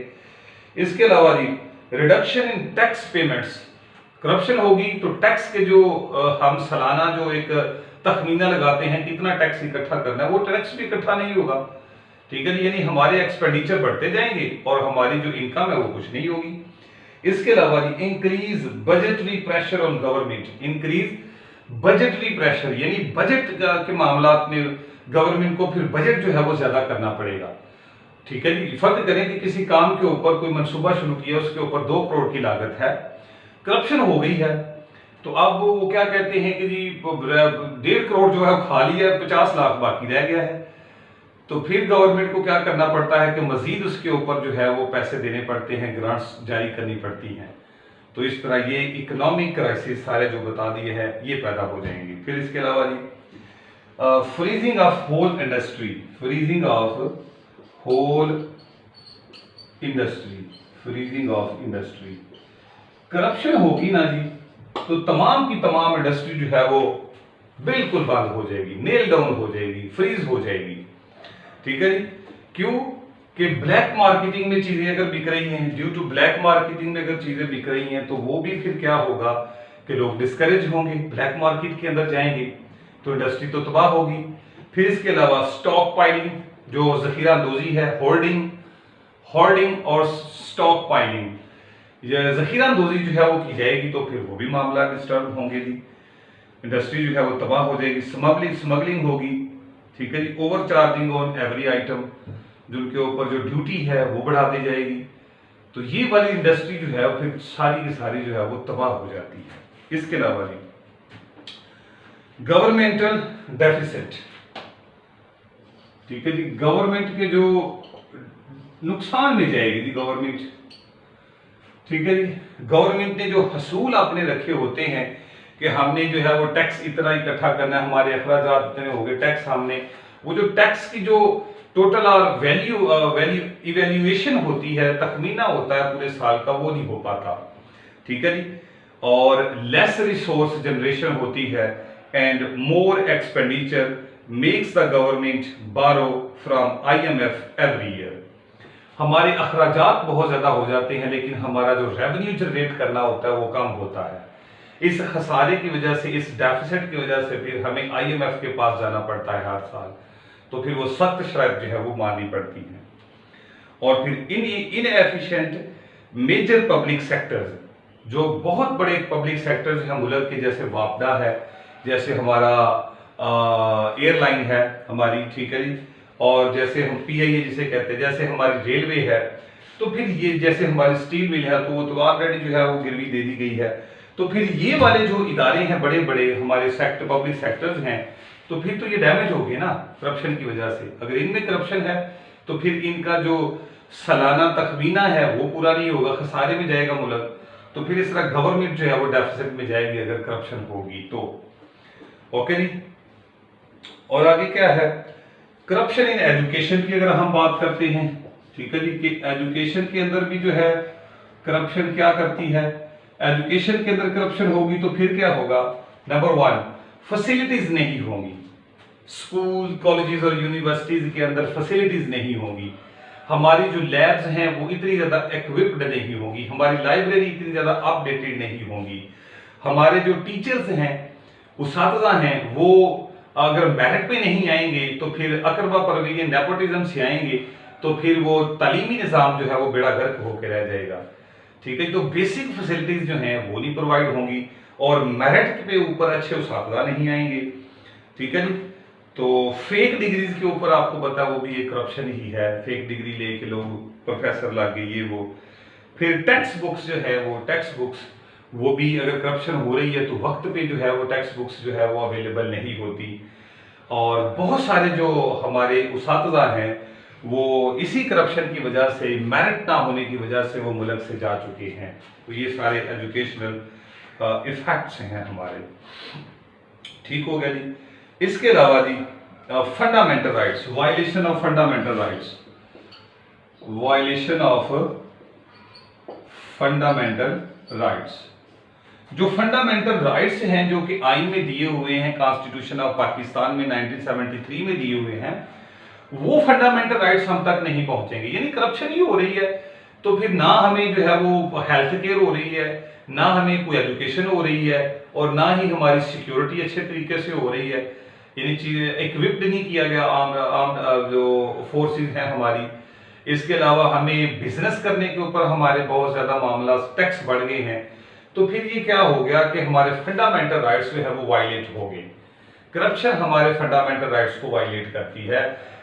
इसके अलावा जी reduction in tax payments. Corruption होगी तो टैक्स के जो हम सालाना जो एक तखमीना लगाते हैं कितना टैक्स इकट्ठा करना है, वो टैक्स भी इकट्ठा नहीं होगा। ठीक है जी। यानी हमारे एक्सपेंडिचर बढ़ते जाएंगे और हमारी जो इनकम है वो कुछ नहीं होगी। इसके अलावा जी increase budgetary pressure on government, increase budgetary pressure, यानी बजट के मामलात में गवर्नमेंट को फिर बजट जो है वो ज्यादा करना पड़ेगा। ठीक है जी। फर्ज करें कि किसी काम के ऊपर कोई मंसूबा शुरू किया, उसके ऊपर 2 करोड़ की लागत है, करप्शन हो गई है, तो अब वो क्या कहते हैं कि जी 1.5 करोड़ जो है खा लिया, 50 लाख बाकी रह गया है। तो फिर गवर्नमेंट को क्या करना पड़ता है कि मजीद उसके ऊपर जो है वो पैसे देने पड़ते हैं, ग्रांट्स जारी करनी पड़ती हैं। तो इस तरह ये इकोनॉमिक क्राइसिस सारे जो बता दिए हैं ये पैदा हो जाएंगे। फिर इसके अलावा जी freezing of whole industry, freezing of whole industry, freezing of industry. Corruption होगी ना जी तो तमाम की तमाम इंडस्ट्री जो है वो बिल्कुल बंद हो जाएगी, नेल डाउन हो जाएगी, फ्रीज हो जाएगी। ठीक है जी। क्यों? कि ब्लैक मार्केटिंग में चीजें अगर बिक रही हैं, ड्यू टू ब्लैक मार्केटिंग में अगर चीजें बिक रही हैं तो वो भी फिर क्या होगा कि लोग डिस्करेज होंगे, ब्लैक मार्केट के अंदर जाएंगे, तो इंडस्ट्री तो तबाह होगी। फिर इसके अलावा स्टॉक पाइलिंग, जो जखीरा अंदोजी है, होर्डिंग और स्टॉक पाइलिंग, जखीरा अंदोजी जो है वो की जाएगी तो फिर वो भी मामला डिस्टर्ब होंगे जी, इंडस्ट्री जो है वो तबाह हो जाएगी। स्मगलिंग होगी। ठीक है जी। Overcharging on every item, जो उनके ऊपर जो ड्यूटी है वो बढ़ा दी जाएगी। तो ये वाली इंडस्ट्री जो है फिर सारी की सारी जो है वो तबाह हो जाती है। इसके अलावा जी गवर्नमेंटल डेफिसिट। ठीक है जी। गवर्नमेंट के जो नुकसान में जाएगी जी गवर्नमेंट। ठीक है जी। गवर्नमेंट ने जो हसूल आपने रखे होते हैं कि हमने जो है वो टैक्स इतना इकट्ठा करना है, हमारे अखराजात इतने हो गए, टैक्स हमने, वो जो टैक्स की जो टोटल वैल्यू इवेल्युएशन होती है, तखमीना होता है पूरे साल का, वो नहीं हो पाता। ठीक है जी। और लेस रिसोर्स जनरेशन होती है and more expenditure makes the government बारो फ्रॉम IMF एवरी ईयर। हमारे अखराजात बहुत ज्यादा हो जाते हैं लेकिन हमारा जो रेवेन्यू जनरेट करना होता है वो कम होता है। इस खसारे की वजह से, इस डेफिसिट की वजह से फिर हमें IMF के पास जाना पड़ता है हर साल, तो फिर वो सख्त शर्त जो है वो माननी पड़ती है। और फिर इनएफिशिएंट मेजर पब्लिक सेक्टर्स, जो बहुत बड़े पब्लिक सेक्टर्स हैं मुल्क के, जैसे वापडा है, जैसे हमारा एयरलाइन है हमारी, ठीक है जी, और जैसे हम PIA जिसे कहते हैं, जैसे हमारी रेलवे है, तो फिर ये जैसे हमारी स्टील मिल है तो वो तो ऑलरेडी जो है वो गिरवी दे दी गई है। तो फिर ये वाले जो इदारे हैं बड़े बड़े हमारे सेक्टर, पब्लिक सेक्टर्स हैं, तो फिर तो ये डैमेज हो गए ना करप्शन की वजह से। अगर इनमें करप्शन है तो फिर इनका जो सालाना तखमीना है वो पूरा नहीं होगा, खसारे में जाएगा मुल्क। तो फिर इस तरह गवर्नमेंट जो है वो डेफिसिट में जाएगी अगर करप्शन होगी तो। ओके जी। और आगे क्या है, करप्शन इन एजुकेशन की अगर हम बात करते हैं, ठीक है जी, कि एजुकेशन के अंदर भी जो है करप्शन क्या करती है। एजुकेशन के अंदर करप्शन होगी तो फिर क्या होगा, नंबर 1 फैसिलिटीज नहीं होंगी, स्कूल कॉलेजेस और यूनिवर्सिटीज के अंदर फैसिलिटीज नहीं होंगी, हमारी जो लैब्स हैं वो इतनी ज्यादा इक्विप्ड नहीं होंगी, हमारी लाइब्रेरी इतनी ज्यादा अपडेटेड नहीं होंगी, हमारे जो टीचर्स हैं, उस्ताद हैं, वो अगर मेरिट पे नहीं आएंगे तो फिर अकरबा परवीन नेपोटिज्म से आएंगे तो फिर वो तालीमी निज़ाम जो है वो बेड़ा गर्क होकर रह जाएगा। ठीक है, तो बेसिक फैसिलिटीज जो हैं वो नहीं प्रोवाइड होंगी और मेरिट पे ऊपर अच्छे उस्ताद नहीं आएंगे। ठीक है जी। तो फेक डिग्रीज के ऊपर आपको पता है वो भी एक करप्शन ही है, फेक डिग्री लेके लोग प्रोफेसर लग गए ये वो। फिर टेक्स्ट बुक्स जो है वो टेक्स्ट बुक्स वो भी अगर करप्शन हो रही है तो वक्त पे जो है वो टेक्स्ट बुक्स जो है वो अवेलेबल नहीं होती। और बहुत सारे जो हमारे उस्ताद हैं वो इसी करप्शन की वजह से, मेरिट ना होने की वजह से वो मुल्क से जा चुके हैं। तो ये सारे एजुकेशनल इफेक्ट्स हैं हमारे। ठीक हो गया जी। इसके अलावा जी fundamental rights, violation of fundamental rights, violation of fundamental rights. जो फंडामेंटल राइट्स हैं जो कि आइन में दिए हुए हैं, कॉन्स्टिट्यूशन ऑफ पाकिस्तान में 1973 में दिए हुए हैं, वो फंडामेंटल राइट्स हम तक नहीं पहुंचेंगे। यानी करप्शन ही हो रही है तो फिर ना हमें जो है वो हेल्थ केयर हो रही है, ना हमें कोई एजुकेशन हो रही है और ना ही हमारी सिक्योरिटी अच्छे तरीके से हो रही है। यानी चीजें इक्विप्ड नहीं किया गया आर्म जो फोर्सेस हैं हमारी। इसके अलावा हमें बिजनेस करने के ऊपर हमारे बहुत ज्यादा मामला, टैक्स बढ़ गए हैं। तो फिर ये क्या हो गया कि हमारे फंडामेंटल राइट्स जो है वो वायलेट हो गए। करप्शन हमारे फंडामेंटल राइट्स को वायलेट करती है।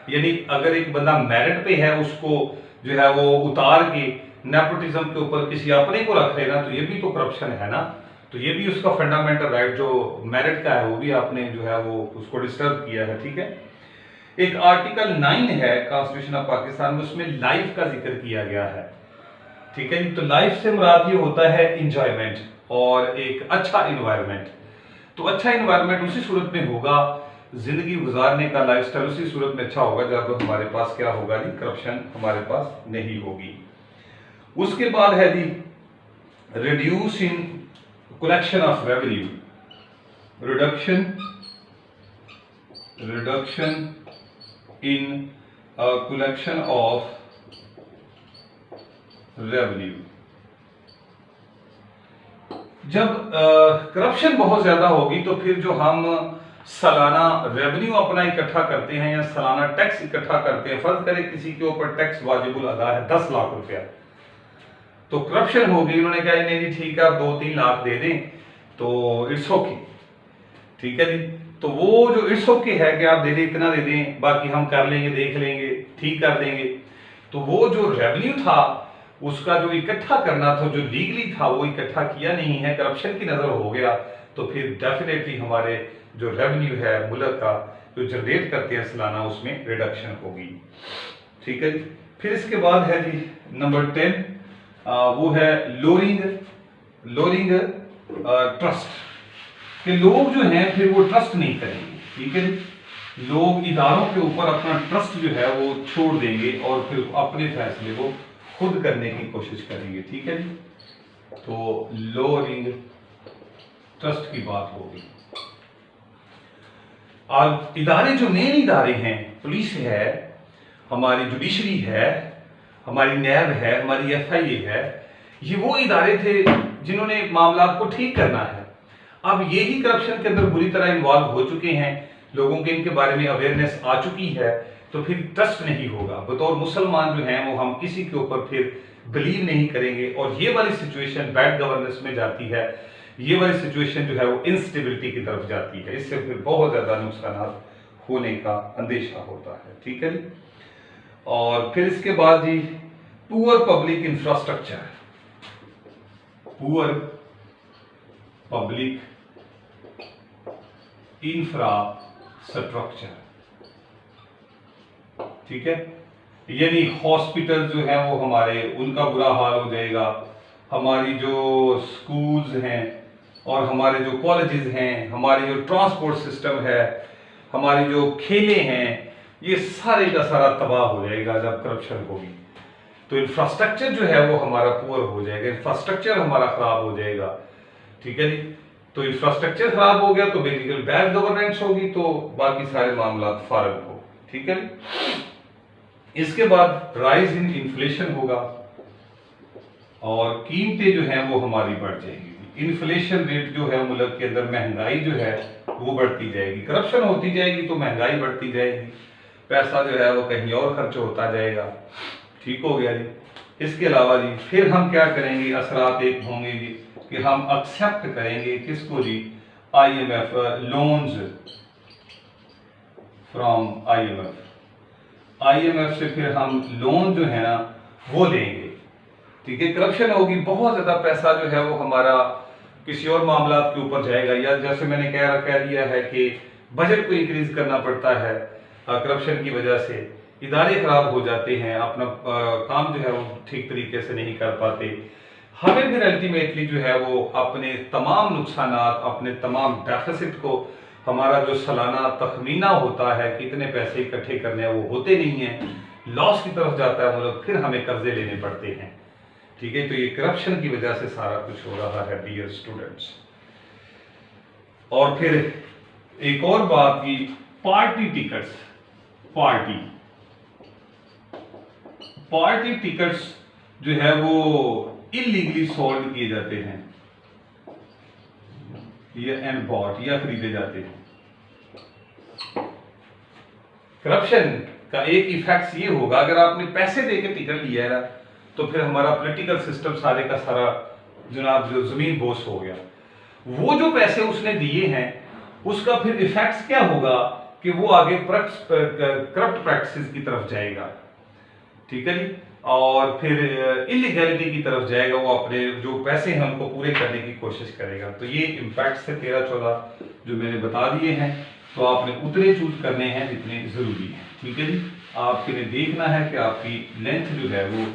यानी अगर एक बंदा मेरिट पे है उसको जो है वो उतार के नेपोटिज्म के ऊपर किसी अपने को रख लेना, तो ये भी तो करप्शन है ना। तो ये भी उसका फंडामेंटल राइट जो मेरिट का है वो भी आपने जो है वो उसको डिस्टर्ब किया है। ठीक है। एक आर्टिकल 9 है कॉन्स्टिट्यूशन ऑफ पाकिस्तान में, उसमें लाइफ का जिक्र किया गया है। ठीक है जी। तो लाइफ से मुराद ये होता है इंजॉयमेंट और एक अच्छा इन्वायरमेंट। तो अच्छा इन्वायरमेंट उसी सूरत में होगा, जिंदगी गुजारने का लाइफस्टाइल उसी सूरत में अच्छा होगा जब हमारे पास क्या होगा जी, करप्शन हमारे पास नहीं होगी। उसके बाद है जी reduce in collection of revenue, reduction in collection of revenue. जब करप्शन बहुत ज्यादा होगी तो फिर जो हम सालाना रेवेन्यू अपना इकट्ठा करते हैं या सालाना टैक्स इकट्ठा करते हैं, फर्ज करें किसी के ऊपर टैक्स वाजिबुल अदा है 10 लाख रुपया, तो करप्शन होगी, उन्होंने कहा नहीं जी ठीक है आप 2-3 लाख दे दें तो इट्स ओके। ठीक है जी। तो वो जो इट्स ओके है कि आप दे दें, इतना दे दें, बाकी हम कर लेंगे, देख लेंगे, ठीक कर देंगे, तो वो जो रेवेन्यू था उसका जो इकट्ठा करना था, जो लीगली था, वो इकट्ठा किया नहीं है, करप्शन की नजर हो गया, तो फिर डेफिनेटली हमारे जो रेवेन्यू है मुल्क का जो जनरेट करते हैं सालाना, उसमें रिडक्शन होगी। ठीक है जी। फिर इसके बाद है जी नंबर 10, वो है लोअरिंग ट्रस्ट, कि लोग जो हैं फिर वो ट्रस्ट नहीं करेंगे। ठीक है जी। लोग इदारों के ऊपर अपना ट्रस्ट जो है वो छोड़ देंगे और फिर अपने फैसले को खुद करने की कोशिश करेंगे। ठीक है जी। तो लोअरिंग ट्रस्ट की बात होगी। और इदारे जो मेन इदारे हैं, पुलिस है, हमारी जुडिशरी है, हमारी नैब है, हमारी FIA है, ये वो इदारे थे जिन्होंने मामला को ठीक करना है। अब ये ही करप्शन के अंदर बुरी तरह इन्वॉल्व हो चुके हैं, लोगों के इनके बारे में अवेयरनेस आ चुकी है, तो फिर ट्रस्ट नहीं होगा। बतौर मुसलमान जो हैं वो हम किसी के ऊपर फिर बिलीव नहीं करेंगे, और ये वाली सिचुएशन बैड गवर्नेंस में जाती है, ये वाली सिचुएशन जो है वो इंस्टेबिलिटी की तरफ जाती है, इससे फिर बहुत ज्यादा नुकसान होने का अंदेशा होता है। ठीक है जी। और फिर इसके बाद जी poor public infrastructure, poor public infrastructure, ठीक है, यानी हॉस्पिटल जो है वो हमारे, उनका बुरा हाल हो जाएगा, हमारी जो स्कूल्स हैं और हमारे जो कॉलेजेस हैं, हमारी जो ट्रांसपोर्ट सिस्टम है, हमारी जो खेलें हैं, ये सारे का सारा तबाह हो जाएगा जब करप्शन होगी। तो इंफ्रास्ट्रक्चर जो है वो हमारा पुअर हो जाएगा, इंफ्रास्ट्रक्चर हमारा खराब हो जाएगा। ठीक है जी। तो इंफ्रास्ट्रक्चर खराब हो गया तो बेसिकली बैड गवर्नेंस होगी, तो बाकी सारे मामला फारग हो। ठीक है जी। इसके बाद राइज इन इन्फ्लेशन होगा और कीमतें जो हैं वो हमारी बढ़ जाएंगी। इन्फ्लेशन रेट जो है मुल्क के अंदर, महंगाई जो है वो बढ़ती जाएगी, करप्शन होती जाएगी तो महंगाई बढ़ती जाएगी, पैसा जो है वो कहीं और खर्च होता जाएगा। ठीक हो गया जी। इसके अलावा जी फिर हम क्या करेंगे, असरात एक होंगे जी कि हम एक्सेप्ट करेंगे किसको जी, IMF लोन्स फ्रॉम IMF से फिर हम लोन जो है ना वो लेंगे। ठीक है। करप्शन होगी, बहुत ज्यादा पैसा जो है वो हमारा किसी और मामला के ऊपर जाएगा, या जैसे मैंने कह दिया है कि बजट को इंक्रीज करना पड़ता है, करप्शन की वजह से इदारे खराब हो जाते हैं, अपना काम जो है वो ठीक तरीके से नहीं कर पाते। हमें फिर अल्टीमेटली जो है वो अपने तमाम नुकसानात, अपने तमाम डेफिसिट को, हमारा जो सालाना तखमीना होता है कितने पैसे इकट्ठे करने हैं वो होते नहीं है, लॉस की तरफ जाता है मुल्क, फिर हमें कर्जे लेने पड़ते हैं। ठीक है। तो ये करप्शन की वजह से सारा कुछ हो रहा है डियर स्टूडेंट्स। और फिर एक और बात की, पार्टी टिकट्स, पार्टी टिकट्स जो है वो इलीगली सोल्ड किए जाते हैं, ये एंड बॉट या खरीदे जाते हैं। करप्शन का एक इफेक्ट ये होगा, अगर आपने पैसे देके टिकट लिया है ना, तो फिर हमारा पॉलिटिकल सिस्टम सारे का सारा जनाब जो जमीन बोस हो गया। वो जो पैसे उसने दिए हैं उसका फिर इफेक्ट्स क्या होगा कि वो आगे करप्ट प्रैक्टिसेस की तरफ जाएगा। ठीक है जी। और फिर इलीगैलिटी की तरफ जाएगा, वो अपने जो पैसे हैं उनको पूरे करने की कोशिश करेगा। तो ये इम्पैक्ट से 13-14 जो मैंने बता दिए हैं, तो आपने उतने चूज करने हैं जितने जरूरी हैं। ठीक है जी। आपके देखना है कि आपकी लेंथ जो है वो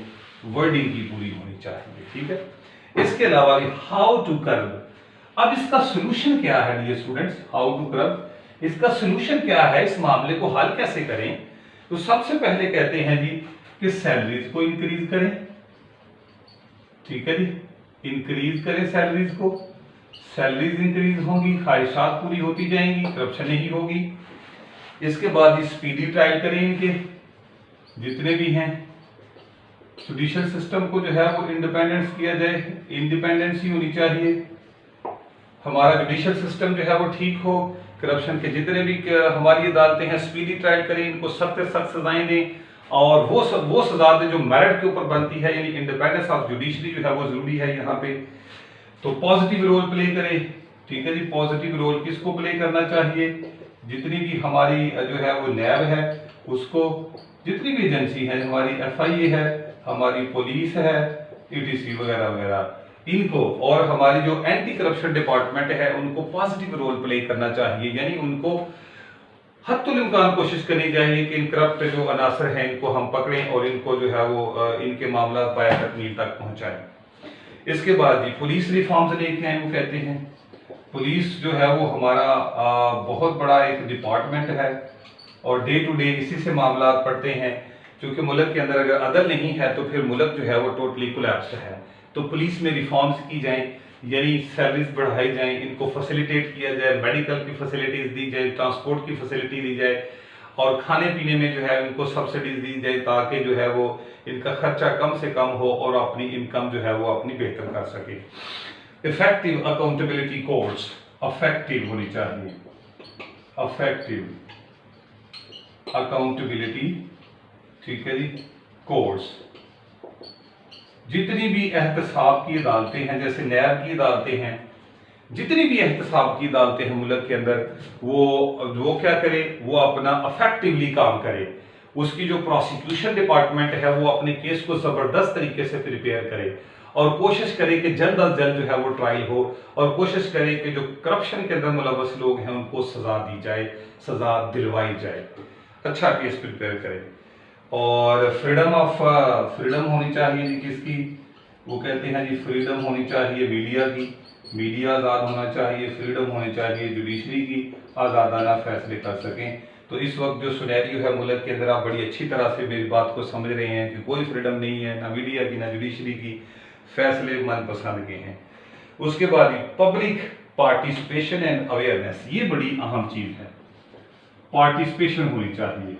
वर्डिंग की पूरी होनी चाहिए। ठीक है। इसके अलावा हाउ टू कर्व, अब इसका सोल्यूशन क्या है dear students, how to curb, इसका सोल्यूशन क्या है, इस मामले को हल कैसे करें। तो सबसे पहले कहते हैं जी कि सैलरीज को इंक्रीज करें। ठीक है जी। इंक्रीज करें सैलरीज को, सैलरीज इंक्रीज होंगी, ख्वाहिशात पूरी होती जाएंगी, करप्शन नहीं होगी। इसके बाद स्पीडी ट्रायल करें, इनके जितने भी हैं, जुडिशियल सिस्टम को जो है वो इंडिपेंडेंस किया जाए, इंडिपेंडेंसी होनी चाहिए, हमारा जुडिशियल सिस्टम जो है वो ठीक हो, करप्शन के जितने भी हमारी अदालतें हैं स्पीडी ट्रायल करें, इनको सख्त सख्त सजाएं दें, और वो सजा दें जो मेरिट के ऊपर बनती है, यानी इंडिपेंडेंस ऑफ जुडिशरी जो है वो जरूरी है यहाँ पे। तो पॉजिटिव रोल प्ले करें। ठीक है जी। पॉजिटिव रोल किसको प्ले करना चाहिए, जितनी भी हमारी जो है वो नैब है उसको, जितनी भी एजेंसी है, हमारी FIA है, हमारी पुलिस है, ETC वगैरह वगैरह, इनको, और हमारी जो एंटी करप्शन डिपार्टमेंट है उनको पॉजिटिव रोल प्ले करना चाहिए, यानी उनको हद्दुल इम्कान कोशिश करनी चाहिए कि इन करप्ट जो अनासर हैं इनको हम पकड़ें और इनको जो है वो इनके मामला पाया तकमील तक पहुंचाएं। इसके बाद जी पुलिस रिफॉर्म्स लेके आए, वो कहते हैं पुलिस जो है वो हमारा बहुत बड़ा एक डिपार्टमेंट है और डे टू डे इसी से मामला पड़ते हैं, क्योंकि मुल्क के अंदर अगर अदल नहीं है तो फिर मुल्क जो है वो टोटली कोलैप्स्ड है। तो पुलिस में रिफॉर्म्स की जाएं, यानी सैलरीज बढ़ाई जाएं, इनको फैसिलिटेट किया जाए, मेडिकल की फैसिलिटीज दी जाए, ट्रांसपोर्ट की फैसिलिटी दी जाए, और खाने पीने में जो है उनको सब्सिडीज दी जाए, ताकि जो है वो इनका खर्चा कम से कम हो और अपनी इनकम जो है वो अपनी बेहतर कर सके। इफेक्टिव अकाउंटेबिलिटी कोर्ट्स, अफेक्टिव होनी चाहिए, अफेक्टिव अकाउंटेबिलिटी, ठीक है जी, कोर्ट्स। जितनी भी एहतसाब की अदालतें हैं, जैसे नैब की अदालतें हैं, जितनी भी एहतसाब की अदालतें हैं मुल्क के अंदर, वो क्या करे, वो अपना अफेक्टिवली काम करे। उसकी जो प्रोसिक्यूशन डिपार्टमेंट है वो अपने केस को जबरदस्त तरीके से प्रिपेयर करे और कोशिश करे कि जल्द अज जल्द जो है वो ट्रायल हो, और कोशिश करे कि जो करप्शन के अंदर मुलव्वस लोग हैं उनको सजा दी जाए, सजा दिलवाई जाए, अच्छा केस प्रिपेयर करे। और फ्रीडम होनी चाहिए जी किसकी, वो कहते हैं जी फ्रीडम होनी चाहिए मीडिया की, मीडिया आज़ाद होना चाहिए, फ्रीडम होनी चाहिए जुडिशरी की, आज़ादाना फैसले कर सकें। तो इस वक्त जो सिनेरियो है मुल्क के अंदर, आप बड़ी अच्छी तरह से मेरी बात को समझ रहे हैं कि कोई फ्रीडम नहीं है, ना मीडिया की ना जुडिशरी की, फैसले मनपसंद के हैं। उसके बाद पब्लिक पार्टिसिपेशन एंड अवेयरनेस, ये बड़ी अहम चीज है। पार्टिसिपेशन होनी चाहिए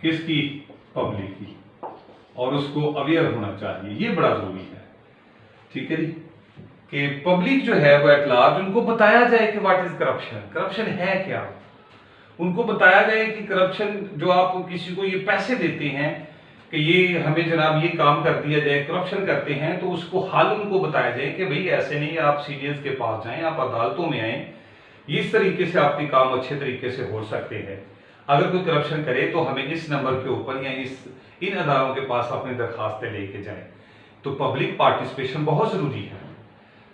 किसकी, पब्लिक की, और उसको अवेयर होना चाहिए, ये बड़ा जरूरी है, ठीक है जी, कि पब्लिक जो है वो एट लार्ज उनको बताया जाए कि व्हाट इज करप्शन, करप्शन है क्या, उनको बताया जाए कि करप्शन, जो आप किसी को ये पैसे देते हैं कि ये हमें जनाब ये काम कर दिया जाए, करप्शन करते हैं, तो उसको हल उनको बताया जाए कि भाई ऐसे नहीं, आप सीनियर्स के पास जाएं, आप अदालतों में आए, इस तरीके से आपके काम अच्छे तरीके से हो सकते हैं। अगर कोई करप्शन करे तो हमें इस नंबर के ऊपर या इन अदालतों के पास अपनी दरखास्तें लेके जाएं। तो पब्लिक पार्टिसिपेशन बहुत जरूरी है,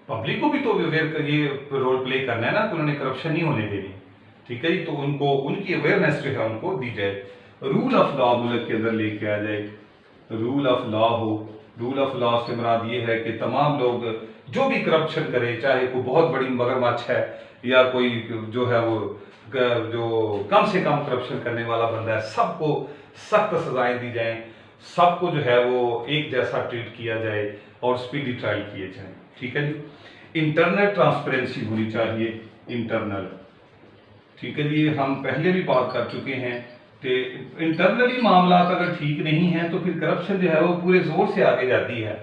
पब्लिक को भी तो ये रोल प्ले करना है ना कि उन्होंने करप्शन नहीं होने देनी, ठीक है जी, तो उनको उनकी अवेयरनेस जो है उनको दी जाए। रूल ऑफ लॉ मुल्क के अंदर लेके आ जाए, रूल ऑफ लॉ हो। रूल ऑफ लॉ से मुराद ये है कि तमाम लोग जो भी करप्शन करे, चाहे कोई बहुत बड़ी मगरमच्छ है या कोई जो है वो जो कम से कम करप्शन करने वाला बंदा है, सबको सख्त सजाएं दी जाएं, सबको जो है वो एक जैसा ट्रीट किया जाए और स्पीडी ट्रायल किए जाएं, ठीक है जी। इंटरनल ट्रांसपेरेंसी होनी चाहिए, इंटरनल, ठीक है जी, हम पहले भी बात कर चुके हैं कि इंटरनली मामला अगर ठीक नहीं है तो फिर करप्शन जो है वो पूरे जोर से आगे जाती है।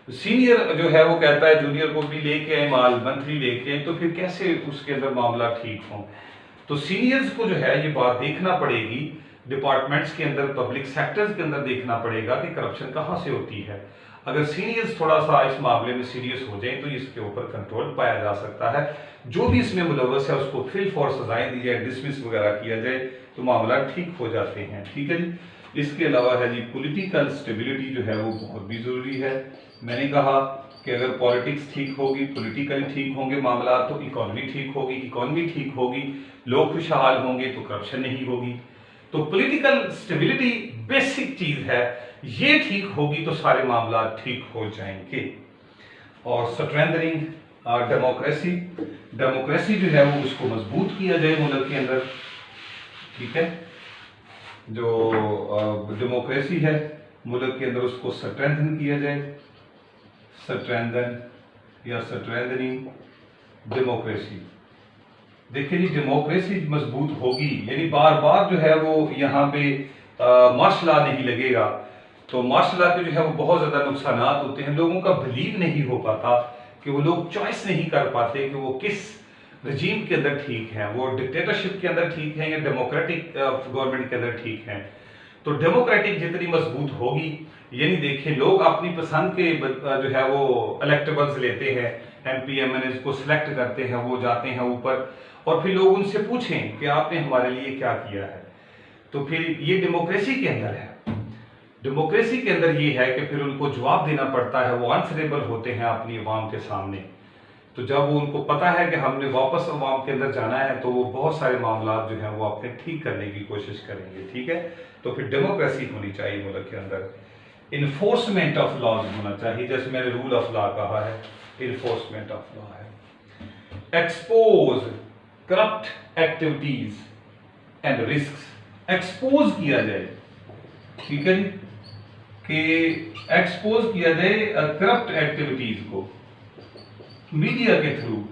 सीनियर जो है वो कहता है जूनियर को भी लेके आए, माल मंथली लेके आए, तो फिर कैसे उसके अंदर मामला ठीक हो। तो सीनियर्स को जो है ये बात देखना पड़ेगी, डिपार्टमेंट्स के अंदर, पब्लिक सेक्टर्स के अंदर देखना पड़ेगा कि करप्शन कहाँ से होती है। अगर सीनियर्स थोड़ा सा इस मामले में सीरियस हो जाए तो इसके ऊपर कंट्रोल पाया जा सकता है। जो भी इसमें मुलव्वस है उसको फिल फॉर सजाएं दी जाए, डिसमिस वगैरह किया जाए तो मामला ठीक हो जाते हैं, ठीक है जी। इसके अलावा है जी पॉलिटिकल स्टेबिलिटी जो है वो बहुत भी जरूरी है। मैंने कहा कि अगर पॉलिटिक्स ठीक होगी, पॉलिटिकली ठीक होंगे मामला, तो इकोनॉमी ठीक होगी, इकोनॉमी ठीक होगी, लोग खुशहाल होंगे तो करप्शन नहीं होगी। तो पॉलिटिकल स्टेबिलिटी बेसिक चीज है, ये ठीक होगी तो सारे मामला ठीक हो जाएंगे। और स्ट्रेंथनिंग डेमोक्रेसी, डेमोक्रेसी जो है वो उसको मजबूत किया जाए मुल्क के अंदर, ठीक है। जो डेमोक्रेसी है मुल्क के अंदर उसको स्ट्रेंथन किया जाए, स्ट्रेंथन या स्ट्रेंथनिंग डेमोक्रेसी। देखिए जी, डेमोक्रेसी मजबूत होगी यानी बार बार जो है वो यहाँ पे मार्शल लॉ नहीं लगेगा, तो मार्शल लॉ के जो है वो बहुत ज्यादा नुकसान होते हैं। लोगों का बिलीव नहीं हो पाता कि वो लोग चॉइस नहीं कर पाते कि वो किस रजीम के अंदर ठीक है, वो डिक्टेटरशिप के अंदर ठीक है या डेमोक्रेटिक गवर्नमेंट के अंदर ठीक है। तो डेमोक्रेटिक जितनी मजबूत होगी, यानी देखिए लोग अपनी पसंद के जो है वो इलेक्टेबल्स लेते हैं, एमपी एमएनए को सिलेक्ट करते हैं, वो जाते हैं ऊपर और फिर लोग उनसे पूछें कि आपने हमारे लिए क्या किया है। तो फिर ये डेमोक्रेसी के अंदर है, डेमोक्रेसी के अंदर ये है कि फिर उनको जवाब देना पड़ता है, वो आंसरेबल होते हैं अपनी अवाम के सामने। तो जब वो उनको पता है कि हमने वापस अवाम के अंदर जाना है तो वो बहुत सारे मामला जो हैं वो अपने ठीक करने की कोशिश करेंगे, ठीक है। तो फिर डेमोक्रेसी होनी चाहिए मुल्क के अंदर। इन्फोर्समेंट ऑफ लॉज होना चाहिए, जैसे मैंने रूल ऑफ लॉ कहा है, इन्फोर्समेंट ऑफ लॉ है। Expose corrupt activities and risk, expose किया जाए, ठीक है जी, कि एक्सपोज किया जाए करप्ट एक्टिविटीज को मीडिया के थ्रू,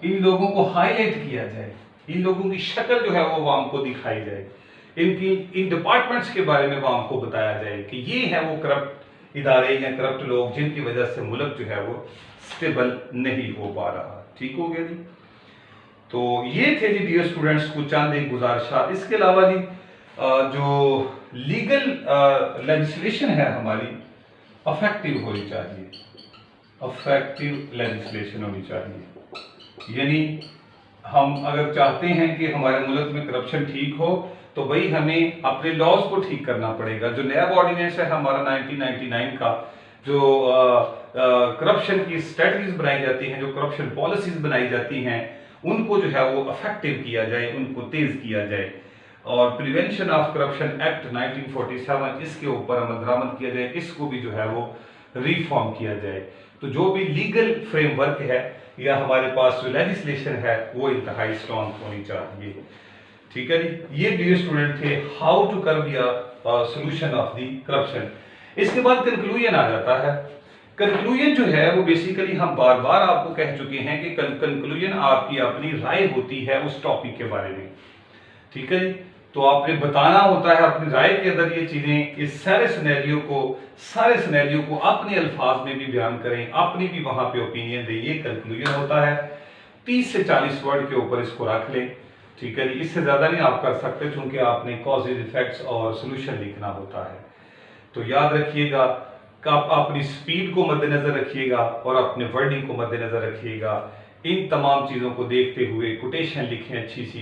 इन लोगों को हाईलाइट किया जाए, इन लोगों की शक्ल जो है वो आवाम को दिखाई जाए, इनकी इन डिपार्टमेंट्स के बारे में आवाम को बताया जाए कि ये है वो करप्ट इदारे या करप्ट लोग जिनकी वजह से मुल्क जो है वो स्टेबल नहीं हो पा रहा। ठीक हो गया जी। तो ये थे जी डियर स्टूडेंट्स कुछ चंद एक गुजारिशात। इसके अलावा जी जो लीगल लेजिस्लेशन है हमारी अफेक्टिव होनी चाहिए, अफेक्टिव लेजिस्लेशन होनी चाहिए। यानी हम अगर चाहते हैं कि हमारे मुल्क में करप्शन ठीक हो तो भाई हमें अपने लॉज को ठीक करना पड़ेगा। जो नया ऑर्डिनेंस है हमारा 1999 का, जो करप्शन की स्ट्रेटजीज बनाई जाती हैं, जो करप्शन पॉलिसीज बनाई जाती हैं, उनको जो है वो अफेक्टिव किया जाए, उनको तेज किया जाए। और प्रिवेंशन ऑफ करप्शन एक्ट 1947 इसके ऊपर अमल दरामद किया जाए, इसको भी जो है वो रिफॉर्म किया जाए। तो जो भी लीगल फ्रेमवर्क है या हमारे पास जो लेजिस्लेशन है वो इंतहाई स्ट्रॉन्ग होनी चाहिए। ठीक है जी। ये डियर स्टूडेंट थे how to curb the solution of the corruption. इसके बाद कंक्लूजन आ जाता है। कंक्लूजन जो है वो बेसिकली हम बार बार आपको कह चुके हैं कि कंक्लूजन आपकी अपनी राय होती है उस टॉपिक के बारे में। ठीक है जी। तो आपने बताना होता है अपनी राय के अंदर ये चीजें, इस सारे सिनेरियो को अपने अल्फाज में भी बयान करें, अपनी भी वहां पे ओपिनियन दें। ये कंक्लूजन होता है। 30 से 40 वर्ड के ऊपर इसको रख लें। ठीक है जी। इससे ज्यादा नहीं आप कर सकते क्योंकि आपने कॉजेज इफेक्ट्स और सोल्यूशन लिखना होता है। तो याद रखिएगा कि आप अपनी स्पीड को मद्देनजर रखिएगा और अपने वर्डिंग को मद्देनजर रखिएगा। इन तमाम चीजों को देखते हुए कोटेशन लिखें,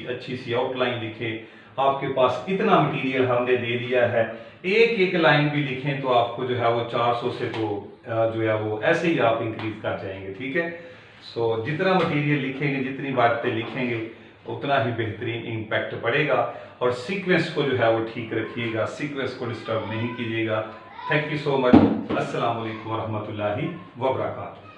अच्छी सी आउटलाइन लिखें। आपके पास इतना मटेरियल हमने दे दिया है, एक एक लाइन भी लिखें तो आपको जो है वो 400 से तो जो है वो ऐसे ही आप इंक्रीज कर जाएंगे। ठीक है। सो जितना मटेरियल लिखेंगे, जितनी बातें लिखेंगे, उतना ही बेहतरीन इम्पैक्ट पड़ेगा। और सीक्वेंस को जो है वो ठीक रखिएगा, सीक्वेंस को डिस्टर्ब नहीं कीजिएगा। Thank you so much. अस्सलाम वालेकुम वरहमतुल्लाहि वबरकातुहू।